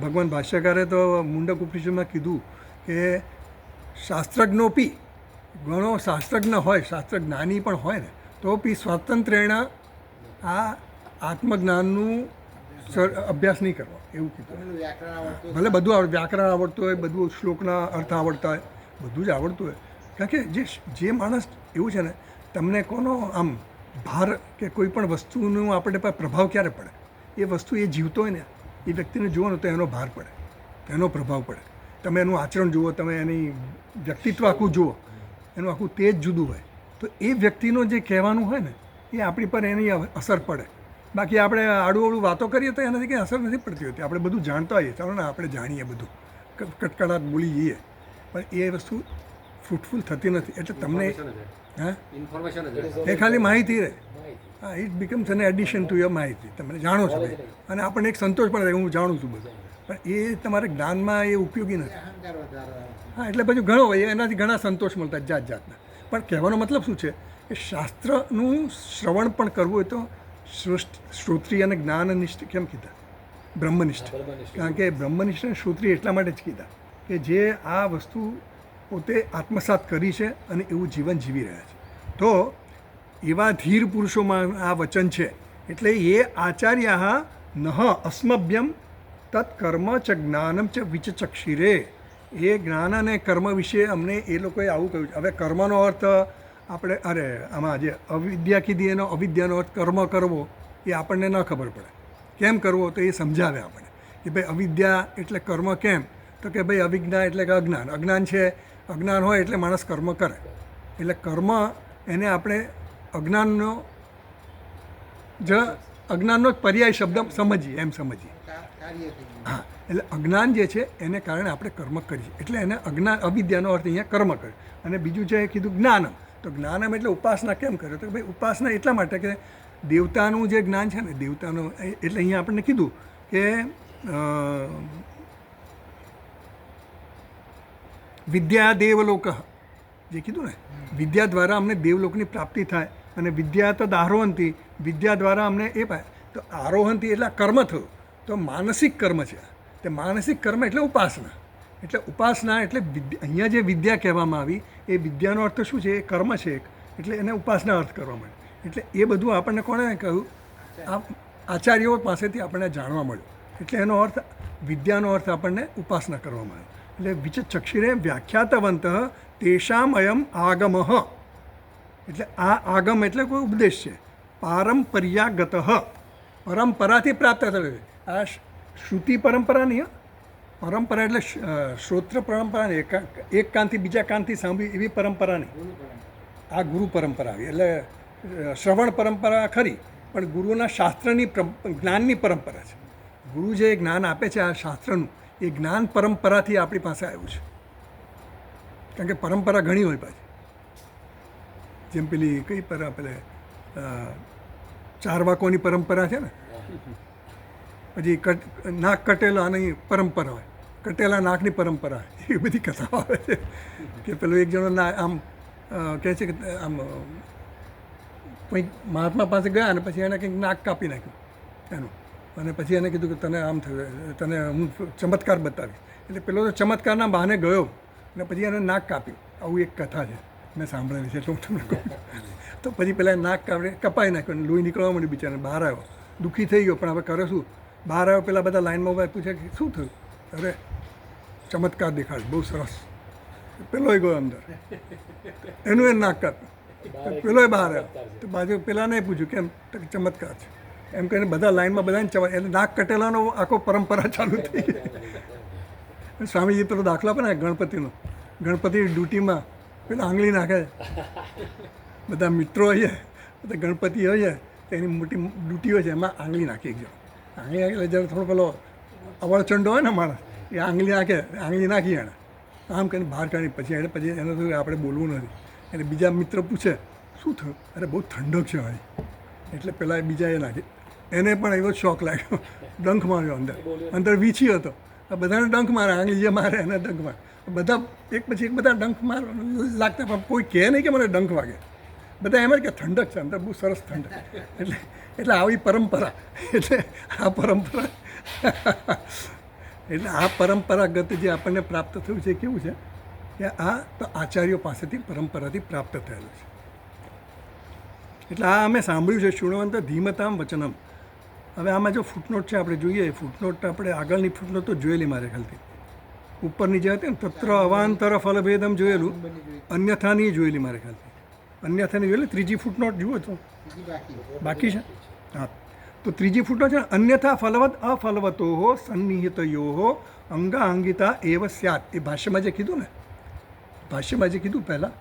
ભગવાન ભાષ્યકારે તો મુંડક ઉપનિષદમાં કીધું કે શાસ્ત્રજ્ઞોપી, ઘણો શાસ્ત્રજ્ઞ હોય, શાસ્ત્ર જ્ઞાની પણ હોય ને તો બી સ્વાતંત્ર્યણ આ આત્મજ્ઞાનનું અભ્યાસ નહીં કરવો, એવું કીધું. ભલે બધું વ્યાકરણ આવડતું હોય, બધું શ્લોકના અર્થ આવડતા હોય, બધું જ આવડતું હોય. કારણ કે જે માણસ એવું છે ને, તમને કોનો આમ ભાર કે કોઈ પણ વસ્તુનો આપણે પર પ્રભાવ ક્યારે પડે? એ વસ્તુ એ જીવતો હોય ને એ વ્યક્તિને જુઓ ને તો એનો ભાર પડે, એનો પ્રભાવ પડે. તમે એનું આચરણ જુઓ, તમે એની વ્યક્તિત્વ આખું જુઓ, એનું આખું તેજ જુદું હોય, તો એ વ્યક્તિનો જે કહેવાનું હોય ને એ આપણી પર એની અસર પડે. બાકી આપણે આડું વાતો કરીએ તો એનાથી કંઈ અસર નથી પડતી હોતી. આપણે બધું જાણતા હોઈએ, ચાલો ને આપણે જાણીએ બધું, કટકડાટ બોલી જઈએ, પણ એ વસ્તુ ફ્રૂટફુલ થતી નથી. એટલે તમને એ ખાલી માહિતી રહે. હા, it becomes an addition to your માહિતી. તમે જાણો છો અને આપણને એક સંતોષ પણ રહે, હું જાણું છું બધું, પણ એ તમારે જ્ઞાનમાં એ ઉપયોગી નથી. હા, એટલે બધું ઘણો હોય, એનાથી ઘણા સંતોષ મળતા જાતના. પણ કહેવાનો મતલબ શું છે કે શાસ્ત્રનું શ્રવણ પણ કરવું હોય તો શ્રોત્રિય અને જ્ઞાનનિષ્ઠ કેમ કીધા? બ્રહ્મનિષ્ઠ. કારણ કે બ્રહ્મનિષ્ઠ અને શ્રોત્રિય એટલા માટે જ કીધા કે જે આ વસ્તુ પોતે આત્મસાત કરી છે અને એવું જીવન જીવી રહ્યા છે. તો એવા ધીર પુરુષોમાં આ વચન છે. એટલે એ આચાર્ય નહ અસ્મભ્યમ તત્કર્મ ચ જ્ઞાનમ ચ વિચચક્ષિરે. એ જ્ઞાન અને કર્મ વિશે અમને એ લોકોએ આવું કહ્યું છે. હવે કર્મનો અર્થ આપણે આમાં જે અવિદ્યા કીધી એનો અવિદ્યાનો અર્થ કર્મ કરવો એ આપણને ન ખબર પડે. કેમ કરવો તો એ સમજાવે આપણે કે ભાઈ અવિદ્યા એટલે કર્મ કેમ, તો કે ભાઈ અવિજ્ઞા એટલે કે અજ્ઞાન. અજ્ઞાન છે, અજ્ઞાન હોય એટલે માણસ કર્મ કરે. એટલે કર્મ એને આપણે અજ્ઞાનનો જ પર્યાય શબ્દ સમજીએ, એમ સમજીએ. હા, એટલે અજ્ઞાન જે છે એને કારણે આપણે કર્મ કરીએ, એટલે એને અવિદ્યાનો અર્થ અહીંયા કર્મ કરે. અને બીજું છે કીધું જ્ઞાનમ. તો જ્ઞાનમ એટલે ઉપાસના કેમ કરે? તો ભાઈ ઉપાસના એટલા માટે કે દેવતાનું જે જ્ઞાન છે ને, દેવતાનું એટલે અહીંયા આપણને કીધું કે વિદ્યા દેવલોક, જે કીધું ને વિદ્યા દ્વારા અમને દેવલોકની પ્રાપ્તિ થાય. અને વિદ્યા તો આરોહંતી, વિદ્યા દ્વારા અમને એ પાય. તો આરોહંતી એટલે કર્મ થયું, તો માનસિક કર્મ છે. તે માનસિક કર્મ એટલે ઉપાસના. એટલે ઉપાસના એટલે અહીંયા જે વિદ્યા કહેવામાં આવી એ વિદ્યાનો અર્થ શું છે? એ કર્મ છે એક. એટલે એને ઉપાસના અર્થ કરવા માંડ્યો. એટલે એ બધું આપણને કોણે કહ્યું? આ આચાર્યો પાસેથી આપણને જાણવા મળ્યું. એટલે એનો અર્થ વિદ્યાનો અર્થ આપણને ઉપાસના કરવામાં આવ્યો. એટલે વિચક્ષિરે વ્યાખ્યાતવંત તેષામ અયમ આગમ. એટલે આ આગમ એટલે કોઈ ઉપદેશ છે. પારંપર્યાગત, પરંપરાથી પ્રાપ્ત થયો. આ શ્રુતિ પરંપરા નહીં, પરંપરા એટલે શ્રોત્ર પરંપરા નહીં, એક કાનથી બીજા કાનથી સાંભળી એવી પરંપરા નહીં. આ ગુરુ પરંપરા આવી. એટલે શ્રવણ પરંપરા ખરી, પણ ગુરુના શાસ્ત્રની જ્ઞાનની પરંપરા છે. ગુરુ જે જ્ઞાન આપે છે આ શાસ્ત્રનું, એ જ્ઞાન પરંપરાથી આપણી પાસે આવ્યું છે. કારણ કે પરંપરા ઘણી હોય પાછી. જેમ પેલી કઈ પેલે ચારવાકોની પરંપરા છે ને, પછી નાક કટેલા આની પરંપરા હોય, કટેલા નાકની પરંપરા, એ બધી કથાઓ આવે છે. કે પેલો એક જણો આમ કહે છે કે આમ કંઈક મહાત્મા પાસે ગયા અને પછી એને કંઈક નાક કાપી નાખ્યું એનું, અને પછી એને કીધું કે તને આમ થયું, તને હું ચમત્કાર બતાવીશ. એટલે પેલો તો ચમત્કારના બહાને ગયો અને પછી એને નાક કાપ્યું. આવું એક કથા છે, મેં સાંભળેલી છે, એટલે હું તમને કહું. તો પછી પેલા નાક કપાઈ નાખ્યું, લોહી નીકળવા માંડ્યું, બિચારાને બહાર આવ્યો, દુઃખી થઈ ગયો. પણ હવે કરે શું? બહાર આવ્યો, પેલા બધા લાઈનમાં ઉભા પૂછે કે શું થયું? અરે ચમત્કાર દેખાડ્યું, બહુ સરસ. પેલોય ગયો અંદર, એનું એ નાક કાપ્યું, પેલોય બહાર આવ્યો. તો બાજુ પેલાને પૂછ્યું કેમ? તો ચમત્કાર છે એમ કહીને બધા લાઈનમાં બધાને એટલે નાક કટેલાનો આખો પરંપરા ચાલુ થઈ ગઈ. સ્વામીજી પેલો દાખલો આપે ને ગણપતિનો, ગણપતિ ડ્યુટીમાં પેલા આંગળી નાખે, બધા મિત્રો હોય છે, બધા ગણપતિ હોય છે, તો એની મોટી ડ્યુટી હોય છે, એમાં આંગળી નાખી એક જણ. આંગળી નાખી એટલે જ્યારે થોડો પેલો અવળચંડો હોય ને માણસ, એ આંગળી નાખે, આંગળી નાખી એને આમ કરીને બહાર કાઢી. પછી એને તો આપણે બોલવું નથી. એટલે બીજા મિત્ર પૂછે શું થયું? અરે બહુ ઠંડક છે ભાઈ. એટલે પેલા બીજા એ નાખી, એને પણ એવો શોખ લાગ્યો, ડંખ માર્યો અંદર. અંદર વીછી હતો, બધાને ડંખ મારે, આંગળી જે મારે એને ડંખ મારે. બધા એક પછી એક બધા ડંખ માર લાગતા, પણ કોઈ કહે નહીં કે મને ડંખ વાગે. બધા એમ જ કે ઠંડક છે અંદર, બહુ સરસ ઠંડક. એટલે આવી પરંપરા. એટલે આ પરંપરા એટલે આ પરંપરાગત જે આપણને પ્રાપ્ત થયું છે કેવું છે કે આ તો આચાર્યો પાસેથી પરંપરાથી પ્રાપ્ત થયેલું છે. એટલે આ અમે સાંભળ્યું છે, શૃણવંત ધીમતામ વચનમ. હવે આમાં જો ફૂટનોટ છે આપણે જોઈએ, ફૂટનોટ આપણે આગળની ફૂટનોટ તો જોયેલી મારે ખ્યાલથી, ઉપરની જે હતી ને તત્ર અવાંતર ફલભેદમ જોયેલું, અન્યથાની જોયેલી મારે ખ્યાલથી. અન્યથાની જોયેલી ત્રીજી ફૂટનોટ જુઓ તો બાકી છે. હા, તો ત્રીજી ફૂટનોટ છે અન્યથા ફલવત અફલવતો સન્નિહિતયો અંગાંગિતા એવ સ્યાત. એ ભાષ્યમાં જે કીધું ને, ભાષ્યમાં જે કીધું પહેલાં,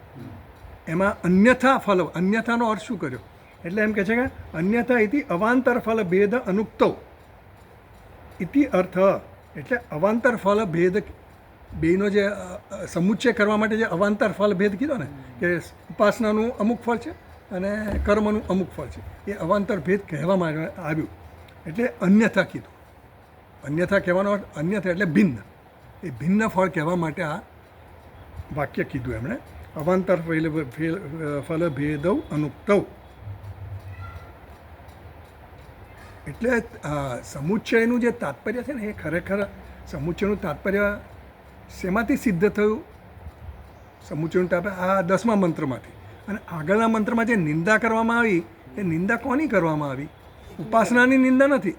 એમાં અન્યથા ફલ, અન્યથાનો અર્થ શું કર્યો? એટલે એમ કહે છે કે અન્યથા ઇતિ અવાંતર ફલ ભેદ અનુક્તો ઇતિ અર્થ. એટલે અવાંતર ફલ ભેદ બેનો જે સમુચ્ચય કરવા માટે જે અવાંતર ફલ ભેદ કીધો ને, કે ઉપાસનાનું અમુક ફળ છે અને કર્મનું અમુક ફળ છે, એ અવાંતર ભેદ કહેવામાં આવ્યું. એટલે અન્યથા કીધું. અન્યથા કહેવાનો અર્થ અન્યથા એટલે ભિન્ન. એ ભિન્ન ફળ કહેવા માટે આ વાક્ય કીધું એમણે. અવાંતર ફલ ભેદવ અનુક્તવ. એટલે સમુચ્ચયનું જે તાત્પર્ય છે ને, એ ખરેખર સમુચ્ચયનું તાત્પર્ય શેમાંથી સિદ્ધ થયું? સમુચ્ચયનું તાત્પર્ય આ 10મા મંત્રમાંથી. અને આગળના મંત્રમાં જે નિંદા કરવામાં આવી, એ નિંદા કોની કરવામાં આવી? ઉપાસનાની નિંદા નથી.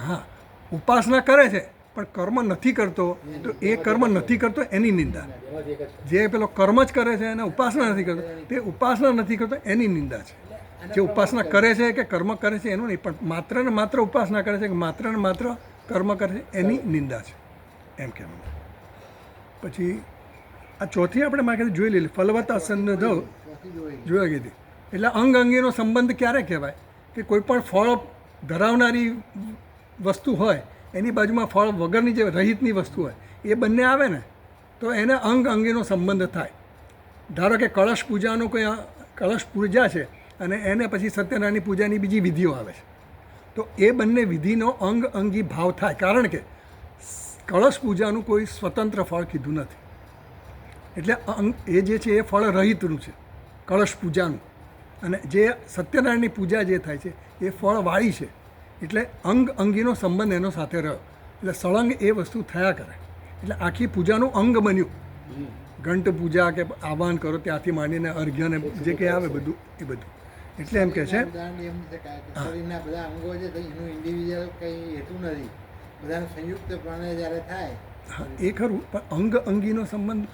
હા, ઉપાસના કરે છે પણ કર્મ નથી કરતો, તો એ કર્મ નથી કરતો એની નિંદા. જે પેલો કર્મ જ કરે છે અને ઉપાસના નથી કરતો, તે ઉપાસના નથી કરતો એની નિંદા છે. જે ઉપાસના કરે છે કે કર્મ કરે છે એનું નહીં, પણ માત્ર ને માત્ર ઉપાસના કરે છે કે માત્ર ને માત્ર કર્મ કરે છે એની નિંદા છે, એમ કહેવામાં. પછી આ ચોથી આપણે માગે જોઈ લેલી, ફલવતા સન્નધવ જોઈ કીધી. એટલે અંગ અંગીનો સંબંધ ક્યારે કહેવાય? કે કોઈ પણ ફળ ધરાવનારી વસ્તુ હોય, એની બાજુમાં ફળ વગરની જે રહિતની વસ્તુ હોય, એ બંને આવે ને તો એને અંગ અંગીનો સંબંધ થાય. ધારો કે કળશ પૂજાનો કોઈ કળશ પૂજા છે અને એને પછી સત્યનારાયણની પૂજાની બીજી વિધિઓ આવે છે, તો એ બંને વિધિનો અંગ અંગી ભાવ થાય. કારણ કે કળશ પૂજાનું કોઈ સ્વતંત્ર ફળ કીધું નથી. એટલે એ જે છે એ ફળ રહિતનું છે કળશ પૂજાનું, અને જે સત્યનારાયણની પૂજા જે થાય છે એ ફળવાળી છે. એટલે અંગ અંગીનો સંબંધ એનો સાથે રહ્યો, એટલે સળંગ એ વસ્તુ થયા કરે. એટલે આખી પૂજાનું અંગ બન્યું. ઘંટ પૂજા કે આહ્વાન કરો ત્યાંથી માંડીને અર્ઘ્યને જે કંઈ આવે બધું એ બધું. એટલે એમ કહે છે ઉદાહરણ એમ શકાય કે શરીરના બધા અંગો છે તો એનું ઇન્ડિવિજ્યુઅલ કંઈ હેતું નથી, બધાનું સંયુક્તપણે જ્યારે થાય. હા એ ખરું, પણ અંગીનો સંબંધ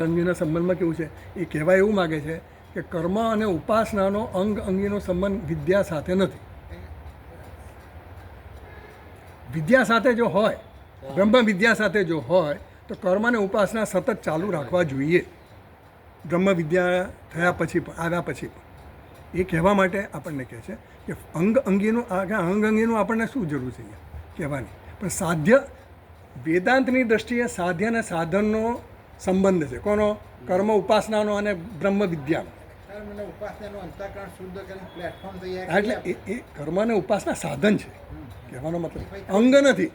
અંગીના સંબંધમાં કેવું છે એ કહેવા એવું માગે છે કે કર્મ અને ઉપાસનાનો અંગીનો સંબંધ વિદ્યા સાથે નથી. વિદ્યા સાથે જો હોય, બ્રહ્મ વિદ્યા સાથે જો હોય તો કર્મ અને ઉપાસના સતત ચાલુ રાખવા જોઈએ, બ્રહ્મ વિદ્યા થયા પછી પણ આવ્યા પછી પણ. એ કહેવા માટે આપણને કહે છે કે અંગીનું આપણને શું જરૂર છે અહીંયા કહેવાની, પણ સાધ્ય વેદાંતની દ્રષ્ટિએ સાધ્ય અને સાધનનો સંબંધ છે. કોનો? કર્મ ઉપાસનાનો અને બ્રહ્મ વિદ્યાનો. કર્મ અને ઉપાસનાનું અંતઃકરણ શુદ્ધ કરીને પ્લેટફોર્મ તૈયાર એટલે એ કર્મ અને ઉપાસના સાધન છે કહેવાનો મતલબ, અંગ નથી.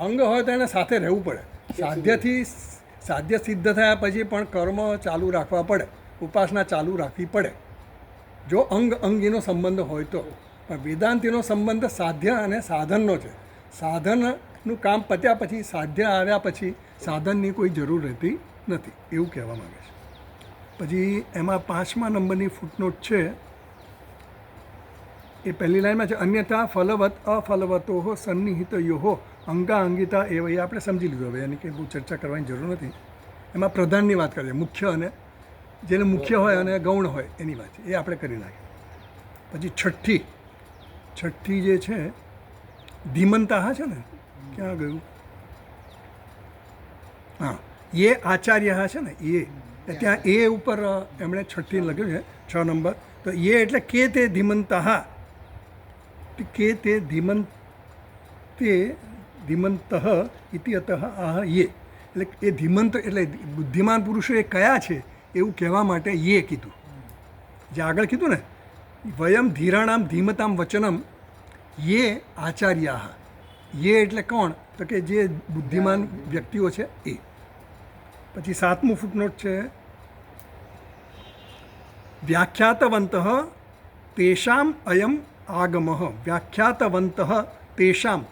અંગ હોય તો એને સાથે રહેવું પડે. સાધ્ય સિદ્ધ થયા પછી પણ કર્મ ચાલુ રાખવા પડે, ઉપાસના ચાલુ રાખવી પડે જો અંગીનો સંબંધ હોય તો. પણ વેદાંતિનો સંબંધ સાધ્ય અને સાધનનો છે. સાધનનું કામ પત્યા પછી, સાધ્ય આવ્યા પછી સાધનની કોઈ જરૂર રહેતી નથી, એવું કહેવા માગે છે. પછી એમાં 5મા નંબરની ફૂટનોટ છે, એ પહેલી લાઈનમાં છે અન્યથા ફલવત અફલવતો સન્નિહિતયો અંગિતા એવ. એ આપણે સમજી લીધું, હવે એની કંઈ બહુ ચર્ચા કરવાની જરૂર નથી. એમાં પ્રધાનની વાત કરીએ, મુખ્ય અને જેને મુખ્ય હોય અને ગૌણ હોય એની વાત છે, એ આપણે કરી નાખીએ. પછી છઠ્ઠી જે છે ધીમંતા છે ને, ક્યાં ગયું? હા, એ આચાર્ય છે ને, એ ત્યાં એ ઉપર એમણે છઠ્ઠી લખ્યું છે 6 નંબર. તો એ એટલે કે તે ધીમંતા, કે તે ધીમંત ઇતિ અતઃ આહ એ. એટલે એ ધીમંત એટલે બુદ્ધિમાન પુરુષો એ કયા છે એવું કહેવા માટે એ કીધું. જે આગળ કીધું ને વયમ ધીરાણામ ધીમતામ વચનમ એ આચાર્યા. એ એટલે કોણ? તો કે જે બુદ્ધિમાન વ્યક્તિઓ છે એ. પછી 7મું ફૂટનોટ છે વ્યાખ્યાતવંત તેષામ અયમ આગમ. વ્યાખ્યાતવંત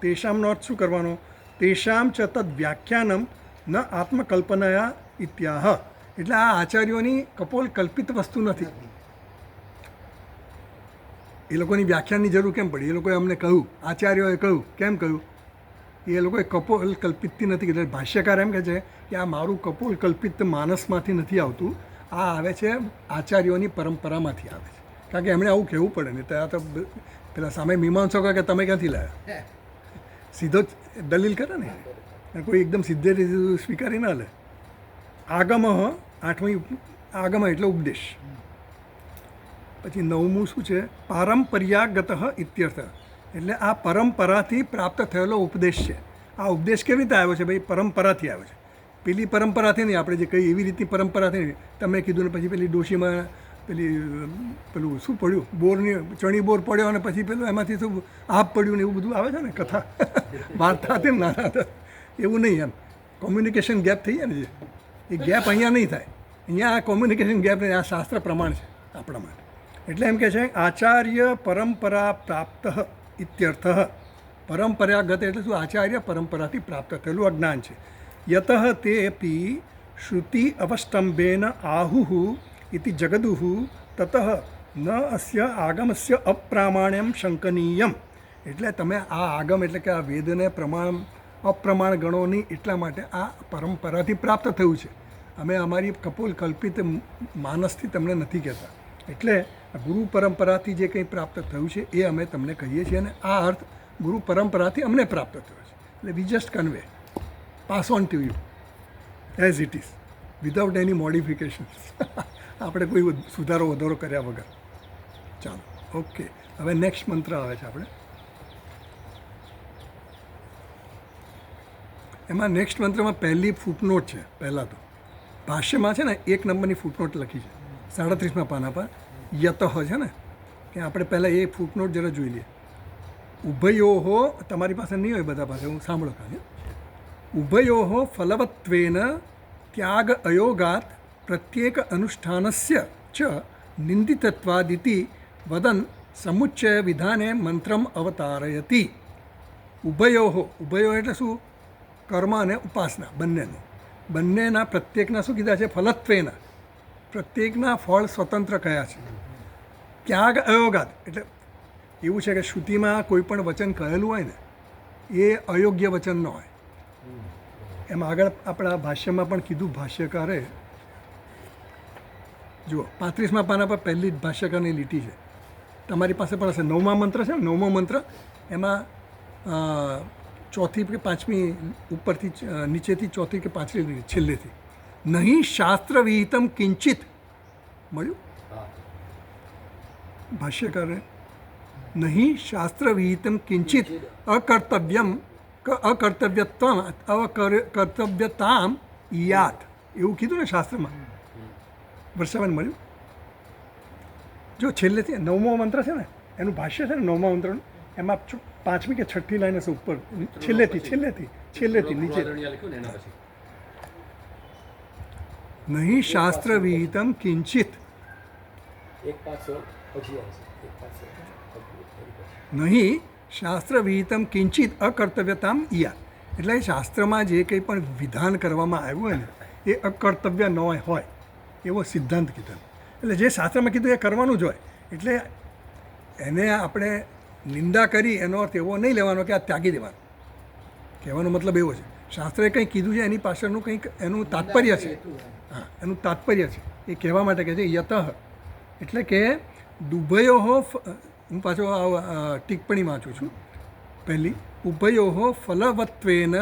તેષામનો અર્થ શું કરવાનો? તેષામ ચ તદ વ્યાખ્યાનમ ન આત્મકલ્પનાયા ઇત્યાહ. એટલે આ આચાર્યોની કપોલ કલ્પિત વસ્તુ નથી. એ લોકોની વ્યાખ્યાનની જરૂર કેમ પડી? એ લોકોએ અમને કહ્યું, આચાર્યોએ કહ્યું. કેમ કહ્યું? એ લોકોએ કપોલ કલ્પિતથી નથી. એટલે ભાષ્યકાર એમ કહે છે કે આ મારું કપોલ કલ્પિત માનસમાંથી નથી આવતું, આ આવે છે આચાર્યોની પરંપરામાંથી આવે છે. કારણ કે એમણે આવું કહેવું પડે ને, ત્યાં તો પેલા સામે મીમાંસકો કે તમે ક્યાંથી લાવ્યા, સીધો જ દલીલ કરે ને, કોઈ એકદમ સીધે રીતે સ્વીકારી ના લે. આગમ 8મી આગમ એટલે ઉપદેશ. પછી 9મું શું છે? પારંપર્યાગત ઇત્યર્થ. એટલે આ પરંપરાથી પ્રાપ્ત થયેલો ઉપદેશ છે. આ ઉપદેશ કેવી રીતે આવ્યો છે? ભાઈ પરંપરાથી આવ્યો છે. પેલી પરંપરાથી નહીં, આપણે જે કહી એવી રીતની પરંપરાથી નહીં. તમે કીધું ને પછી પેલી ડોશીમાં પેલું શું પડ્યું, બોરની ચણી બોર પડ્યો અને પછી પેલું એમાંથી શું આપ પડ્યું ને એવું બધું આવે છે ને કથા વાર્તા હતી ને નાના હતા એવું નહીં. એમ કોમ્યુનિકેશન ગેપ થઈ જાય ને, એ ગેપ અહીંયા નહીં થાય. અહીંયા આ કોમ્યુનિકેશન ગેપ નહીં, આ શાસ્ત્ર પ્રમાણ છે આપણા માટે. એટલે એમ કહે છે આચાર્ય પરંપરા પ્રાપ્ત ઇત્યર્થ. પરંપરાગત એટલે શું? આચાર્ય પરંપરાથી પ્રાપ્ત થયેલું અજ્ઞાન છે. યતઃ તેપી શ્રુતિ અવસ્તંભેન આહુઃ ઇતિ જગદુઃ તતઃ ન અસ્ય આગમસ્ય અપ્રામાણ્યમ શંકનીયમ. એટલે તમે આ આગમ એટલે કે આ વેદને અપ્રમાણ ગણોની, એટલા માટે આ પરંપરાથી પ્રાપ્ત થયું છે. અમે અમારી કપોલ કલ્પિત માનસથી તમને નથી કહેતા. એટલે ગુરુ પરંપરાથી જે કંઈ પ્રાપ્ત થયું છે એ અમે તમને કહીએ છીએ, અને આ અર્થ ગુરુ પરંપરાથી અમને પ્રાપ્ત થયો છે. એટલે we just convey, pass on to you as it is, without any modification. આપણે કોઈ સુધારો વધારો કર્યા વગર. ચાલો, ઓકે. હવે નેક્સ્ટ મંત્ર આવે છે આપણે. એમાં નેક્સ્ટ મંત્રમાં પહેલી ફૂટનોટ છે. પહેલાં તો ભાષ્યમાં છે ને 1 નંબરની ફૂટનોટ લખી છે 37મા પાના પર. યતઃ છે ને, કે આપણે પહેલાં એ ફૂટનોટ જરા જોઈ લઈએ. ઉભયોઃ, તમારી પાસે નહીં હોય બધા પાસે, હું સાંભળો ખાલી. ઉભયોઃ ફલવત્વેન ત્યાગ અયોગાત પ્રત્યેક અનુષ્ઠાનસ્ય ચ નિંદિતત્વાદિતિ વદન સમુચ્ચય વિધાને મંત્રમ અવતારયતિ. ઉભયો એટલે શું? કર્મ અને ઉપાસના બંનેનું. બંનેના પ્રત્યેકના શું કીધા છે? ફલત્વેના, પ્રત્યેકના ફળ સ્વતંત્ર કયા છે. ત્યાગ અયોગાત એટલે એવું છે કે શ્રુતિમાં કોઈ પણ વચન કહેલું હોય ને એ અયોગ્ય વચન ન હોય. એમ આગળ આપણા ભાષ્યમાં પણ કીધું ભાષ્યકારે, જુઓ 35મા પાના પર પહેલી જ ભાષ્યકારની લીટી છે, તમારી પાસે પણ હશે. 9મા મંત્ર છે ને, 9મો મંત્ર, એમાં ચોથી કે પાંચમી ઉપરથી નીચેથી ચોથી કે પાંચમી છેલ્લેથી, નહીં શાસ્ત્ર વિહિતમ કિંચિત, મળ્યું ભાષ્યકારે, નહીં શાસ્ત્ર વિહિતમ કિંચિત અકર્તવ્યમ અકર્તવ્યત્વમ અકર્તવ્યતામ યાત, એવું કીધું ને શાસ્ત્રમાં. વર્ષાબેન મળ્યું? જો છેલ્લેથી 9મો મંત્ર છે ને એનું ભાષ્ય છે ને 9મા મંત્રનું, એમાં પાંચમી કે છઠ્ઠી લાઈન હશે ઉપર, છેલ્લેથી નીચે, નહીં શાસ્ત્ર વિહિતમ કિંચિત, નહીં શાસ્ત્ર વિહિતમ કિંચિત અકર્તવ્યતામ યા, એટલે શાસ્ત્રમાં જે કંઈ પણ વિધાન કરવામાં આવ્યું હોય ને એ અકર્તવ્ય ન હોય એવો સિદ્ધાંત કીધો. એટલે જે શાસ્ત્રમાં કીધું એ કરવાનું જ હોય. એટલે એને આપણે નિંદા કરી એનો અર્થ એવો નહીં લેવાનો કે આ ત્યાગી દેવાનું. કહેવાનો મતલબ એવો છે, શાસ્ત્રે કંઈ કીધું છે એની પાછળનું કંઈક એનું તાત્પર્ય છે. હા, એનું તાત્પર્ય છે એ કહેવા માટે કહે છે યતઃ, એટલે કે ઉભયોઃ, હું પાછો ટિપ્પણી વાંચું છું પહેલી, ઉભયોઃ ફલવત્વેન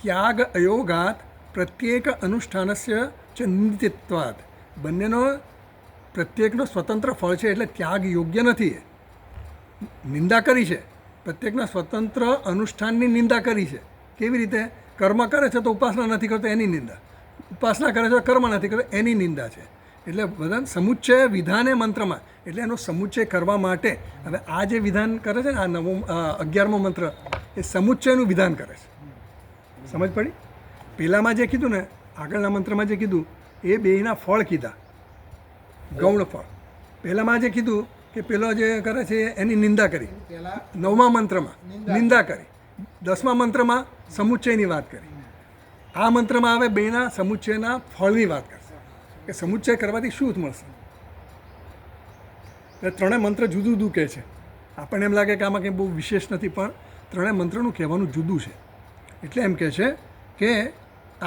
ત્યાગ અયોગાત પ્રત્યેક અનુષ્ઠાનસ્ય ચ નિત્યત્વાદ, બંનેનો પ્રત્યેકનો સ્વતંત્ર ફળ છે એટલે ત્યાગ યોગ્ય નથી. નિંદા કરી છે, પ્રત્યેકના સ્વતંત્ર અનુષ્ઠાનની નિંદા કરી છે. કેવી રીતે? કર્મ કરે છે તો ઉપાસના નથી કરતો એની નિંદા, ઉપાસના કરે છે તો કર્મ નથી કરતો એની નિંદા છે. એટલે બધા સમુચ્ચય વિધાને મંત્રમાં, એટલે એનો સમુચ્ચય કરવા માટે હવે આ જે વિધાન કરે છે ને આ 11મો મંત્ર એ સમુચ્ચયનું વિધાન કરે છે. સમજ પડી? પહેલાંમાં જે કીધું ને, આગળના મંત્રમાં જે કીધું એ બેયના ફળ કીધા, ગૌણ ફળ. પહેલાંમાં જે કીધું કે પેલો જે કરે છે એની નિંદા કરી, 9મા મંત્રમાં નિંદા કરી, 10મા મંત્રમાં સમુચ્ચયની વાત કરી. આ મંત્રમાં હવે બેના સમુચ્ચયના ફળની વાત કરશે કે સમુચ્ચય કરવાથી શું મળશે. એટલે ત્રણેય મંત્ર જુદું જુદું કહે છે. આપણને એમ લાગે કે આમાં કંઈ બહુ વિશેષ નથી, પણ ત્રણેય મંત્રનું કહેવાનું જુદું છે. એટલે એમ કહે છે કે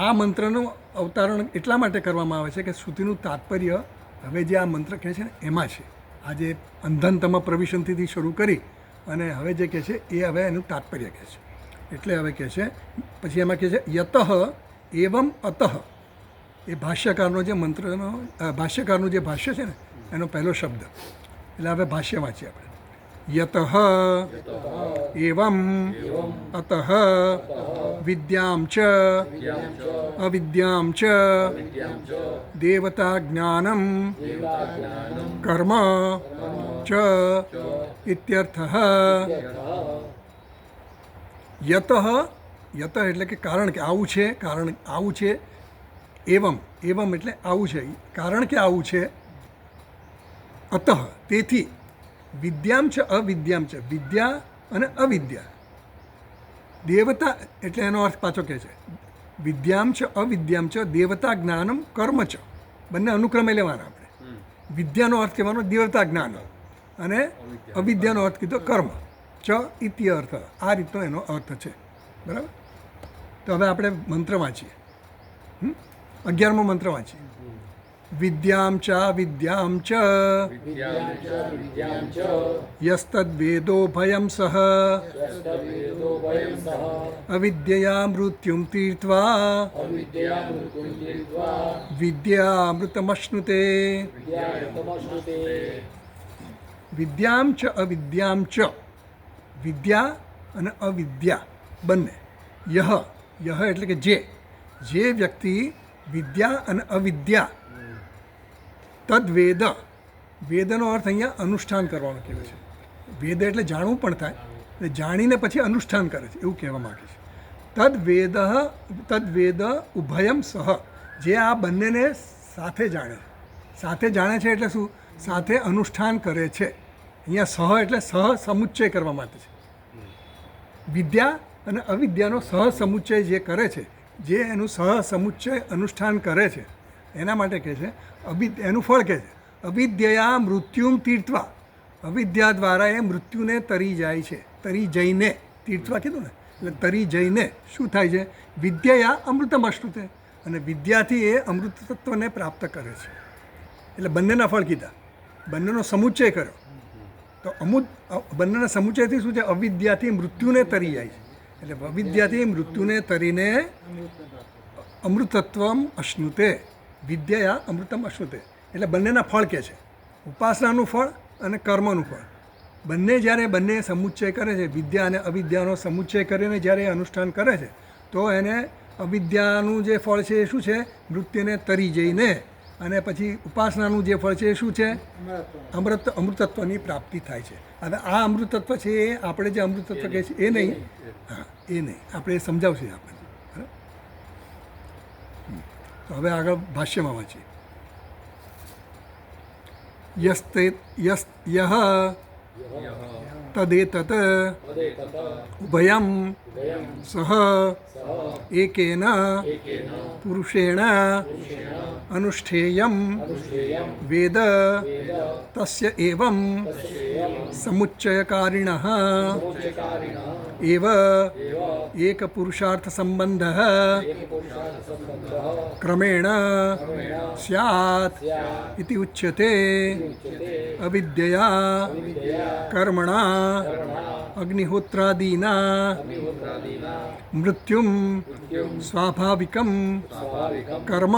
આ મંત્રનું અવતારણ એટલા માટે કરવામાં આવે છે કે શ્રુતિનું તાત્પર્ય હવે જે આ મંત્ર કહે છે ને એમાં છે. આ જે અંધનતમ પ્રવિશંતિથી શરૂ કરી અને હવે જે કહે છે એ હવે એનું તાત્પર્ય કહે છે. એટલે હવે કહે છે પછી એમાં કહે છે યતઃ એવમ અતઃ, એ ભાષ્યકારનો જે મંત્રનો ભાષ્યકારનું જે ભાષ્ય છે ને એનો પહેલો શબ્દ. એટલે હવે ભાષ્ય વાંચીએ આપણે. યતઃ એવમ અતઃ વિદ્યામ ચ અવિદ્યામ ચ દેવતા જ્ઞાનમ કર્મ ચ ઇત્યર્થઃ. યતઃ, યતઃ એટલે કે કારણ કે આવું છે, કારણ આવું છે. એવમ, એવમ એટલે આવું છે, કારણ કે આવું છે. અતઃ તેથી, વિદ્યામ ચ અવિદ્યામ ચ, વિદ્યા અને અવિદ્યા. દેવતા એટલે એનો અર્થ પાછો કહે છે વિદ્યામ ચ અવિદ્યામ ચ દેવતા જ્ઞાનમ કર્મ ચ, બંને અનુક્રમે લેવાના આપણે. વિદ્યાનો અર્થ કહેવાનો દેવતા જ્ઞાન અને અવિદ્યાનો અર્થ કીધો કર્મ. ચ ઇત્યર્થ, આ રીતનો એનો અર્થ છે. બરાબર? તો હવે આપણે મંત્ર વાંચીએ. 11મો મંત્ર વાંચીએ. વિદ્યામ ચા વિદ્યામ ચ યસ્તદ્વેદો ભયં સહ અવિદ્યયા મૃત્યુમ તીર્થવા વિદ્યામૃતમશ્નુતે. વિદ્યામ ચ અવિદ્યામ ચ, વિદ્યા અને અવિદ્યા બંને. યહ, યહ એટલે કે જે વ્યક્તિ વિદ્યા અને અવિદ્યા તદ્વેદ, વેદનો અર્થ અહીંયા અનુષ્ઠાન કરવાનો કહેવાય છે. વેદ એટલે જાણવું પણ થાય, એટલે જાણીને પછી અનુષ્ઠાન કરે છે એવું કહેવા માગે છે. તદ્વેદ ઉભયમ સહ, જે આ બંનેને સાથે જાણે, સાથે જાણે છે એટલે શું? સાથે અનુષ્ઠાન કરે છે. અહીંયા સહ એટલે સહ સમુચ્ચય કરવા માટે છે. વિદ્યા અને અવિદ્યાનો સહ સમુચ્ચય જે કરે છે જે એનું સહસમુચ્ચય અનુષ્ઠાન કરે છે એના માટે કહે છે એનું ફળ કહે છે અવિદ્યયા મૃત્યુમ તીર્થવા. અવિદ્યા દ્વારા એ મૃત્યુને તરી જાય છે. તરી જઈને તીર્થવા કીધું ને, એટલે તરી જઈને શું થાય છે? વિદ્યા અમૃતમ અશ્નુતે, અને વિદ્યાથી એ અમૃત તત્વને પ્રાપ્ત કરે છે. એટલે બંનેના ફળ કીધા, બંનેનો સમુચ્ચય કર્યો તો બંનેના સમુચ્ચયથી શું છે? અવિદ્યાથી મૃત્યુને તરી જાય છે. એટલે અવિદ્યાથી મૃત્યુને તરીને અમૃતત્વમ અશ્નુતે, વિદ્યા અમૃતમ અશ્નુતે. એટલે બંનેના ફળ કે છે, ઉપાસનાનું ફળ અને કર્મનું ફળ. બંને સમુચ્ચય કરે છે, વિદ્યા અને અવિદ્યાનો સમુચ્ચય કરીને જ્યારે એ અનુષ્ઠાન કરે છે તો એને અવિદ્યાનું જે ફળ છે એ શું છે? મૃત્યુને તરી જઈને, અને પછી ઉપાસનાનું જે ફળ છે એ શું છે? અમૃતત્વની પ્રાપ્તિ થાય છે. હવે આ અમૃતત્વ છે એ આપણે જે અમૃતત્વ કહે છે એ નહીં, હા એ નહીં, આપણે એ સમજાવશે આપણને. બરાબર? તો હવે આગળ ભાષ્યમાં વાંચીએ. યહ તદેતત ઉભયમ સહ એકેન પુરુષેણ અનુષ્ઠેયમ વેદ તસ્ય એવં સમુચ્ચયકારિણઃ એવ એક પુરુષાર્થ સંબંધઃ ક્રમેણ સ્યાत् ઇતિ ઉચ્યતે. અવિદ્યયા કર્મણા અગ્નિહોત્રાદીના મૃત્યુમ સ્વાભાવિકમ કર્મ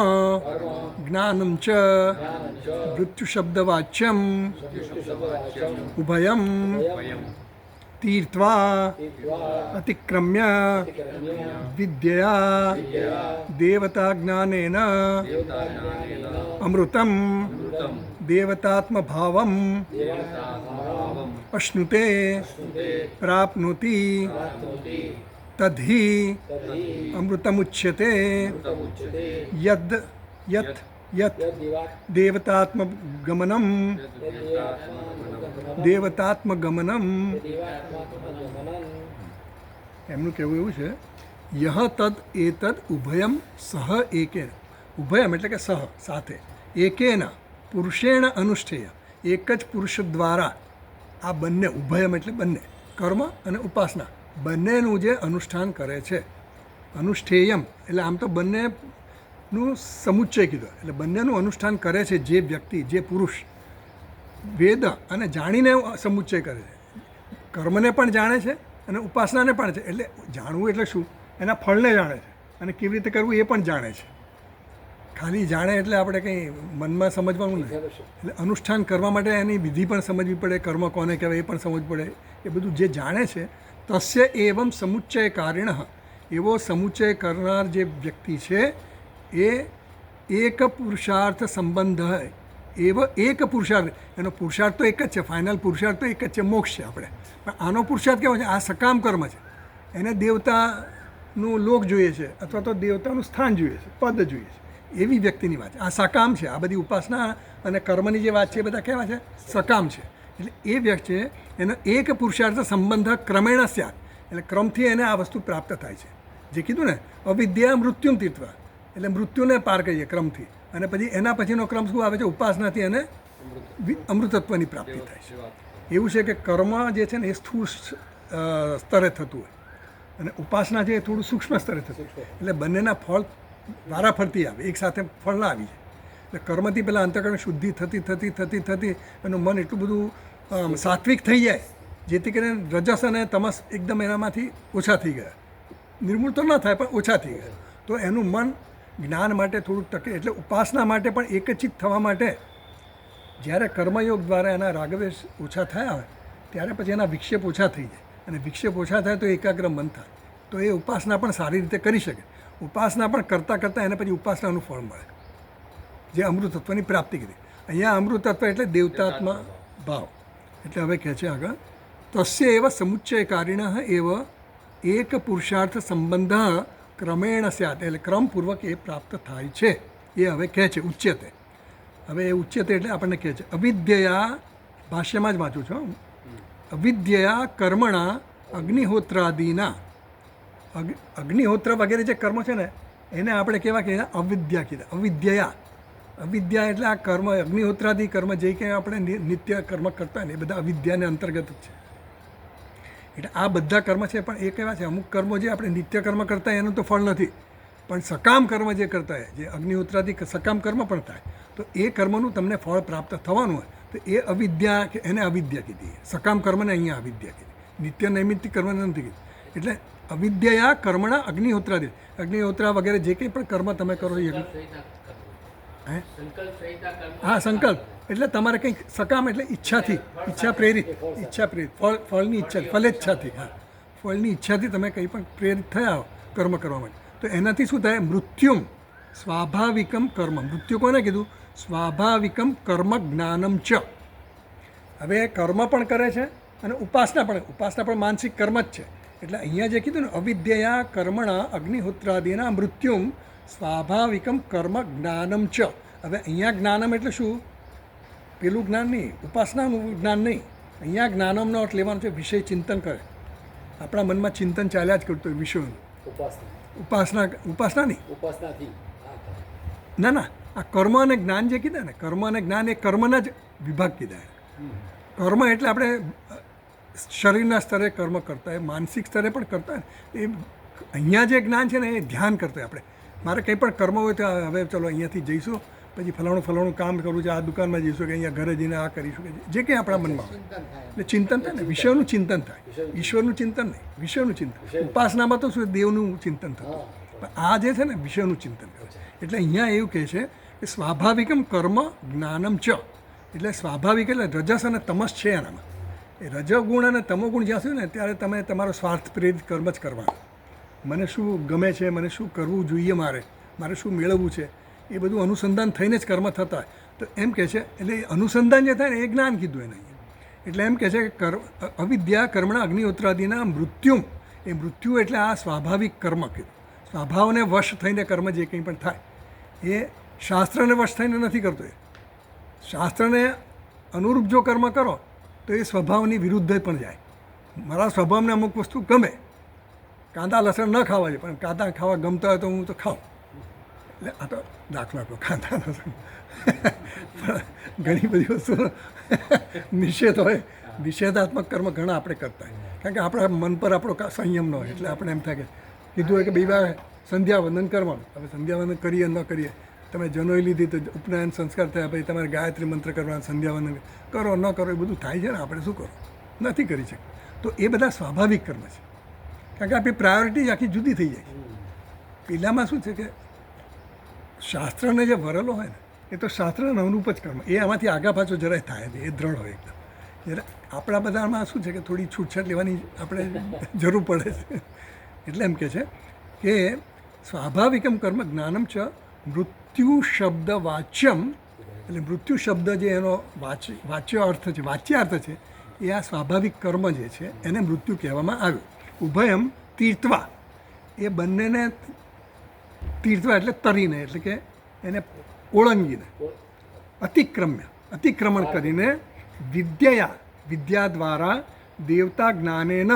જ્ઞાનમ ચ મૃત્યુશબ્દવાચ્યમ ઉભયમ તીર્થવા અતિક્રમ્ય વિદ્યયા દેવતા જ્ઞાનેન અમૃતમ દેવતાત્મભાવમ અશ્નુતે પ્રાપ્નોતિ તદ્ધિ અમૃતમુચ્યતે. યદ યત યત દેવતાત્મગમનમ એમનું કહેવું એવું છે, યહ તદ એતદ ઉભયમ સહ એકેન. ઉભયમ એટલે કે સહ સાથે, એકેન પુરુષેણ અનુષ્ઠેય, એક જ પુરુષ દ્વારા આ બંને, ઉભયમ એટલે બંને, કર્મ અને ઉપાસના બંનેનું જે અનુષ્ઠાન કરે છે. અનુષ્ઠેયમ એટલે આમ તો બંનેનું સમુચ્ચય કીધું, એટલે બંનેનું અનુષ્ઠાન કરે છે જે વ્યક્તિ, જે પુરુષ વેદ અને જાણીને સમુચ્ચય કરે છે. કર્મને પણ જાણે છે અને ઉપાસનાને પણ છે. એટલે જાણવું એટલે શું? એના ફળને જાણે છે અને કેવી રીતે કરવું એ પણ જાણે છે. ખાલી જાણે એટલે આપણે કંઈ મનમાં સમજવાનું નહીં. એટલે અનુષ્ઠાન કરવા માટે એની વિધિ પણ સમજવી પડે, કર્મ કોને કહેવાય એ પણ સમજવું પડે. એ બધું જે જાણે છે, તસ્ય એવમ સમુચ્ચય કારિણ, એવો સમુચ્ચય કરનાર જે વ્યક્તિ છે એ એક પુરુષાર્થ સંબંધ, એવો એક પુરુષાર્થ, એનો પુરુષાર્થ તો એક જ છે, ફાઇનલ પુરુષાર્થ તો એક જ છે, મોક્ષ છે આપણે. પણ આનો પુરુષાર્થ કેવો છે? આ સકામ કર્મ છે. એને દેવતાનું લોક જોઈએ છે અથવા તો દેવતાનું સ્થાન જોઈએ છે, પદ જોઈએ છે, એવી વ્યક્તિની વાત છે. આ સકામ છે. આ બધી ઉપાસના અને કર્મની જે વાત છે એ બધા કેવા છે? સકામ છે. એટલે એ વ્યક્તિ છે એનો એક પુરુષાર્થ સંબંધ ક્રમેણ સ્યાત, એટલે ક્રમથી એને આ વસ્તુ પ્રાપ્ત થાય છે. જે કીધું ને અવિદ્યા મૃત્યુમ તીર્થવા, એટલે મૃત્યુને પાર કરીએ ક્રમથી, અને પછી એના પછીનો ક્રમ શું આવે છે? ઉપાસનાથી એને અમૃતત્વની પ્રાપ્તિ થાય છે. એવું છે કે કર્મ જે છે ને એ સ્થૂળ સ્તરે થતું હોય અને ઉપાસના છે એ થોડું સૂક્ષ્મ સ્તરે થતું હોય. એટલે બંનેના ફળ વારાફરતી આવે, એક સાથે ફળ ના આવી જાય. એટલે કર્મથી પહેલાં અંતઃકરણ શુદ્ધિ થતી એનું મન એટલું બધું સાત્વિક થઈ જાય જેથી કરીને રજસ અને તમસ એકદમ એનામાંથી ઓછા થઈ ગયા. નિર્મૂળ તો ન થાય પણ ઓછા થઈ ગયા. તો એનું મન જ્ઞાન માટે થોડુંક ટકે. એટલે ઉપાસના માટે પણ એકચિત થવા માટે જ્યારે કર્મયોગ દ્વારા એના રાગવેશ ઓછા થયા હોય ત્યારે પછી એના વિક્ષેપ ઓછા થઈ જાય, અને વિક્ષેપ ઓછા થાય તો એકાગ્ર મન થાય, તો એ ઉપાસના પણ સારી રીતે કરી શકે. ઉપાસના પણ કરતાં એને પછી ઉપાસનાનું ફળ મળે, જે અમૃતત્વની પ્રાપ્તિ કરી. અહીંયા અમૃતત્વ એટલે દેવતાત્મા ભાવ. એટલે હવે કહે છે આગળ, તસ્ય એવ સમુચ્ચયકારિણ એવ એક પુરુષાર્થ સંબંધ ક્રમેણ સ્યાત, એટલે ક્રમપૂર્વક એ પ્રાપ્ત થાય છે. એ હવે કહે છે ઉચ્યતે. હવે એ ઉચ્યતે એટલે આપણને કહે છે અવિદ્યયા, ભાષ્યમાં જ વાંચું છું, અવિદ્યયા કર્મણા અગ્નિહોત્રાદિના, અગ્નિહોત્ર વગેરે જે કર્મો છે ને એને આપણે કેવા કહીએ અવિદ્યા કીધા. અવિદ્યા એટલે આ કર્મ અગ્નિહોત્રાદી કર્મ જે કંઈ આપણે નિત્ય કર્મ કરતા ને એ બધા અવિદ્યાને અંતર્ગત જ છે. એટલે આ બધા કર્મ છે પણ એ કેવા છે, અમુક કર્મો જે આપણે નિત્ય કર્મ કરતા હોય એનું તો ફળ નથી, પણ સકામ કર્મ જે કરતા હોય, જે અગ્નિહોત્રાદી સકામ કર્મ પણ થાય, તો એ કર્મનું તમને ફળ પ્રાપ્ત થવાનું હોય તો એ અવિદ્યા, એને અવિદ્યા કીધી. સકામ કર્મને અહીંયા અવિદ્યા કીધી, નિત્ય નૈમિત્તિક કર્મને નથી કીધી. એટલે અવિદ્યા કર્મણા અગ્નિહોત્રાદી, અગ્નિહોત્રા વગેરે જે કંઈ પણ કર્મ તમે કરો એ હા સંકલ્પ એટલે તમારે કંઈક સકામ એટલે ઈચ્છાથી, ઈચ્છા પ્રેરિત ફળની ઈચ્છા, ફલેચ્છાથી, હા ફળની ઈચ્છાથી તમે કંઈ પણ પ્રેરિત થયા હો કર્મ કરવા માટે, તો એનાથી શું થાય, મૃત્યુમ સ્વાભાવિકમ કર્મ. મૃત્યુ કોને કીધું? સ્વાભાવિકમ કર્મ જ્ઞાનમ ચ. હવે કર્મ પણ કરે છે અને ઉપાસના પણ માનસિક કર્મ જ છે. એટલે અહીંયા જે કીધું ને અવિદ્યા કર્મણા અગ્નિહોત્રાદિના મૃત્યુમ સ્વાભાવિકમ કર્મ જ્ઞાનમ ચ. હવે અહીંયા જ્ઞાનમ એટલે શું? પેલું જ્ઞાન નહીં, ઉપાસનાનું જ્ઞાન નહીં. અહીંયા જ્ઞાનમનો અર્થ લેવાનો છે વિષય ચિંતન કરે. આપણા મનમાં ચિંતન ચાલ્યા જ કરતું હોય વિષયોનું. ઉપાસના નહીં, ના આ કર્મ અને જ્ઞાન જે કીધા ને, કર્મ અને જ્ઞાન એ કર્મના જ વિભાગ કીધા. કર્મ એટલે આપણે શરીરના સ્તરે કર્મ કરતા હોય, માનસિક સ્તરે પણ કરતા હોય. એ અહીંયા જે જ્ઞાન છે ને એ ધ્યાન કરતા હોય. આપણે મારે કંઈ પણ કર્મ હોય તો હવે ચલો અહીંયાથી જઈશું, પછી ફલાણું કામ કરવું છે, આ દુકાનમાં જઈશું કે અહીંયા ઘરે જઈને આ કરીશું કે જે કંઈ આપણા મનમાં હોય એટલે ચિંતન થાય ને, વિષયનું ચિંતન થાય, ઈશ્વરનું ચિંતન નહીં, વિષયનું ચિંતન. ઉપાસનામાં તો શું દેવનું ચિંતન થતું, પણ આ જે છે ને વિષયનું ચિંતન કરે. એટલે અહીંયા એવું કહે છે કે સ્વાભાવિકમ કર્મ જ્ઞાનમ ચ. એટલે સ્વાભાવિક એટલે રજસ અને તમસ છે એનામાં. એ રજોગુણ અને તમોગુણ જ્યાં સુધી ને ત્યારે તમે તમારો સ્વાર્થ પ્રેરિત કર્મ જ કરવાનો. મને શું ગમે છે, મને શું કરવું જોઈએ, મારે શું મેળવવું છે, એ બધું અનુસંધાન થઈને જ કર્મ થતા. તો એમ કહે છે એટલે અનુસંધાન જે થાય ને એ જ્ઞાન કીધું એને. એટલે એમ કહે છે કે અવિદ્યા કર્મણા અગ્નિહોત્રાદિના મૃત્યુમ, એ મૃત્યુ એટલે આ સ્વાભાવિક કર્મ કીધું. સ્વભાવને વશ થઈને કર્મ જે કંઈ પણ થાય એ શાસ્ત્રને વશ થઈને નથી કરતો. એ શાસ્ત્રને અનુરૂપ જો કર્મ કરો તો એ સ્વભાવની વિરુદ્ધ પણ જાય. મારા સ્વભાવને અમુક વસ્તુ ગમે, કાંદા લસણ ન ખાવા જોઈએ, પણ કાંદા ખાવા ગમતા હોય તો હું તો ખાઉં. એટલે આ તો દાખલો આપો, કાંદા લસણ પણ ઘણી બધી વસ્તુ નિષેધ હોય, નિષેધાત્મક કર્મ ઘણા આપણે કરતા હોય, કારણ કે આપણા મન પર આપણો સંયમ ન હોય. એટલે આપણે એમ થાય કે કીધું હોય કે ભાઈ સંધ્યાવંદન કરવાનું. હવે સંધ્યાવંદન કરીએ ન કરીએ, તમે જનોઈ લીધી તો ઉપનયન સંસ્કાર થયા, પછી તમારે ગાયત્રી મંત્ર કરવાના, સંધ્યાવંદન કરો ન કરો એ બધું થાય છે ને, આપણે શું કરો, નથી કરી શકતા. તો એ બધા સ્વાભાવિક કર્મ છે, કારણ કે આપણી પ્રાયોરિટી આખી જુદી થઈ જાય. પેલામાં શું છે કે શાસ્ત્રને જે વરેલો હોય ને એ તો શાસ્ત્રને અનુરૂપ જ કર્મ, એ આમાંથી આગા પાછો જરાય થાય નહીં, એ દ્રઢ હોય એકદમ. જ્યારે આપણા બધામાં શું છે કે થોડી છૂટછાટ લેવાની આપણે જરૂર પડે છે. એટલે એમ કહે છે કે સ્વાભાવિકમ કર્મ જ્ઞાનમ ચ મૃત્યુ શબ્દ વાચ્યમ. એટલે મૃત્યુ શબ્દ જે એનો વાચ્ય અર્થ છે, વાચ્ય અર્થ છે, એ આ સ્વાભાવિક કર્મ જે છે એને મૃત્યુ કહેવામાં આવ્યું. ઉભયમ તીર્થવા, એ બંનેને તીર્થવા એટલે તરીને, એટલે કે એને ઓળંગીને, અતિક્રમણ કરીને, વિદ્યા દ્વારા દેવતા જ્ઞાનેન.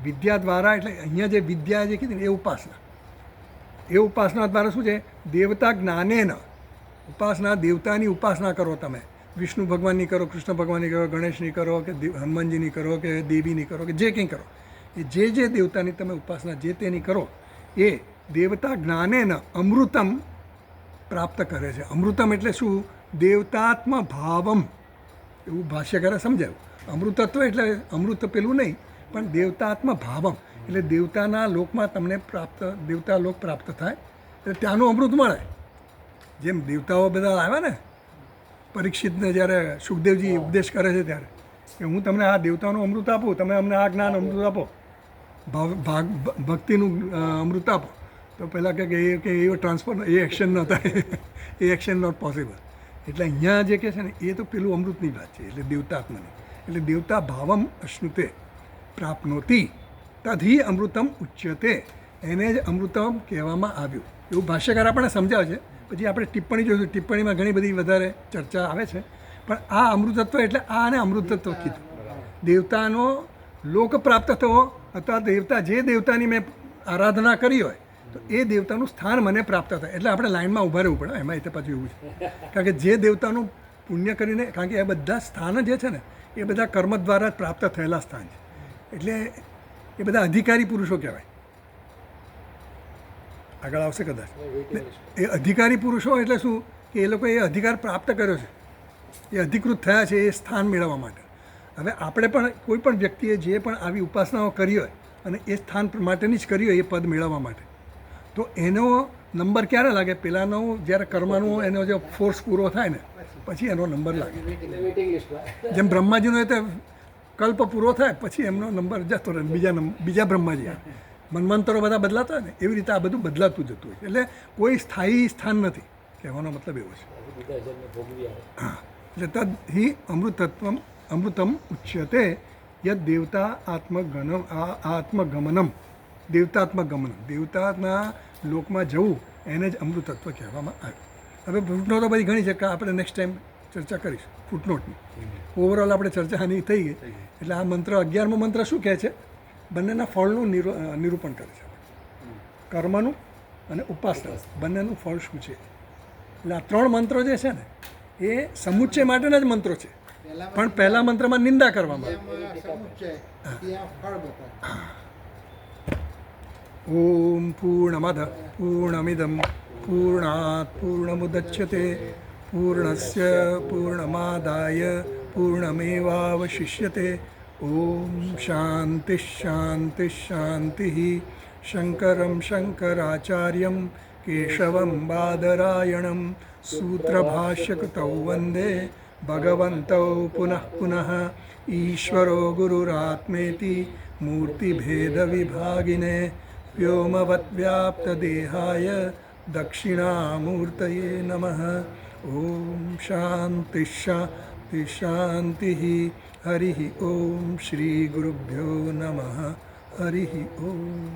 વિદ્યા દ્વારા એટલે અહીંયા જે વિદ્યા જે કીધી ને એ ઉપાસના, એ ઉપાસના દ્વારા શું છે, દેવતા જ્ઞાનેન. ઉપાસના દેવતાની ઉપાસના કરો તમે, વિષ્ણુ ભગવાનની કરો, કૃષ્ણ ભગવાનની કરો, ગણેશની કરો, કે હનુમાનજીની કરો, કે દેવીની કરો, કે જે કંઈ કરો, એ જે દેવતાની તમે ઉપાસના જે તેની કરો એ દેવતા જ્ઞાનેન અમૃતમ પ્રાપ્ત કરે છે. અમૃતમ એટલે શું, દેવતાત્મ ભાવમ, એવું ભાષ્યકારે સમજાવ્યું. અમૃતત્વ એટલે અમૃત પેલું નહીં, પણ દેવતાત્મ ભાવમ એટલે દેવતાના લોકમાં તમને દેવતા લોક પ્રાપ્ત થાય, એટલે ત્યાંનું અમૃત મળે. જેમ દેવતાઓ બધા આવ્યા ને પરીક્ષિતને જ્યારે સુખદેવજી ઉપદેશ કરે છે ત્યારે કે હું તમને આ દેવતાનું અમૃત આપું, તમે અમને આ જ્ઞાન અમૃત આપો, ભક્તિનું અમૃત આપો. તો પહેલાં કે એ ટ્રાન્સફર એ એક્શન ન થાય, એ એક્શન નોટ પોસિબલ. એટલે અહીંયા જે કહે છે ને એ તો પેલું અમૃતની વાત છે, એટલે દેવતાત્માની. એટલે દેવતા ભાવમ અશ્નુતે પ્રાપ્નોતિ તદ્હિ અમૃતમ ઉચ્યતે, એને જ અમૃતમ કહેવામાં આવ્યું. એવું ભાષ્યકાર આપણને સમજાવે છે. પછી આપણે ટિપ્પણી જોઈશું, ટિપ્પણીમાં ઘણી બધી વધારે ચર્ચા આવે છે. પણ આ અમૃતત્વ એટલે આને અમૃતત્વ કીધું. દેવતાનો લોક પ્રાપ્ત થવો, અથવા જે દેવતાની મેં આરાધના કરી હોય તો એ દેવતાનું સ્થાન મને પ્રાપ્ત થાય. એટલે આપણે લાઇનમાં ઊભા રહેવું પડે. એમાં એ તો પાછું એવું છે, કારણ કે જે દેવતાનું પુણ્ય કરીને, કારણ કે એ બધા સ્થાન જે છે ને એ બધા કર્મ દ્વારા જ પ્રાપ્ત થયેલા સ્થાન છે. એટલે એ બધા અધિકારી પુરુષો કહેવાય. આગળ આવશે કદાચ. એ અધિકારી પુરુષો એટલે શું કે એ લોકોએ એ અધિકાર પ્રાપ્ત કર્યો છે, એ અધિકૃત થયા છે એ સ્થાન મેળવવા માટે. હવે આપણે પણ કોઈ પણ વ્યક્તિએ જે પણ આવી ઉપાસનાઓ કરી હોય અને એ સ્થાન માટેની જ કરી હોય એ પદ મેળવવા માટે, તો એનો નંબર ક્યારે લાગે? પહેલાંનો જ્યારે કર્મનો એનો જે ફોર્સ પૂરો થાય ને પછી એનો નંબર લાગે. જેમ બ્રહ્માજીનો એ કલ્પ પૂરો થાય પછી એમનો નંબર જતો રહે, બીજા બ્રહ્માજી આવે. મન્વંતરો બધા બદલાતા હોય ને એવી રીતે આ બધું બદલાતું જતું હોય. એટલે કોઈ સ્થાયી સ્થાન નથી, કહેવાનો મતલબ એવો છે. હા, એટલે તદ હિ અમૃતમ ઉચ્યતે યદ દેવતા આત્મગમનમ. દેવતાના લોકમાં જવું એને જ અમૃતત્વ કહેવામાં આવે. હવે ફૂટનોટો બધી ઘણી છે કે આપણે નેક્સ્ટ ટાઈમ ચર્ચા કરીશું ફૂટનોટની. ઓવરઓલ આપણે ચર્ચા આની થઈ ગઈ. એટલે આ મંત્ર 11મો મંત્ર શું કહે છે? બંનેના ફળનું નિરૂપણ કરે છે. કર્મનું અને ઉપાસના બંનેનું ફળ શું છે. એટલે આ 3 મંત્રો જે છે ને એ સમુચ્ચય માટેના જ મંત્રો છે, પણ પહેલા મંત્રમાં નિંદા કરવામાં ઓમ પૂર્ણમદ પૂર્ણમિદમ પૂર્ણાત પૂર્ણમુદચ્યતે પૂર્ણસ્ય પૂર્ણમાદાય પૂર્ણમેવાવશિષ્યતે. ઓમ શાંતિ શાંતિ શાંતિ. શંકરમ શંકરાચાર્યમ કેશવમ બાદરાયણમ સૂત્રભાષ્યકૃતૌ વંદે ભગવन्तौ પુનઃ પુનઃ. ઈશ્વરો ગુરુરાત્મેતિ મૂર્તિભેદવિભાગિને વ્યોમવદ્વ્યાપ્તદેહાય દક્ષિણામૂર્તયે નમઃ. ઓમ શાંતિ શાંતિ શાંતિ. હરિ ઓમ શ્રી ગુરુભ્યો નમઃ. હરિ ઓમ.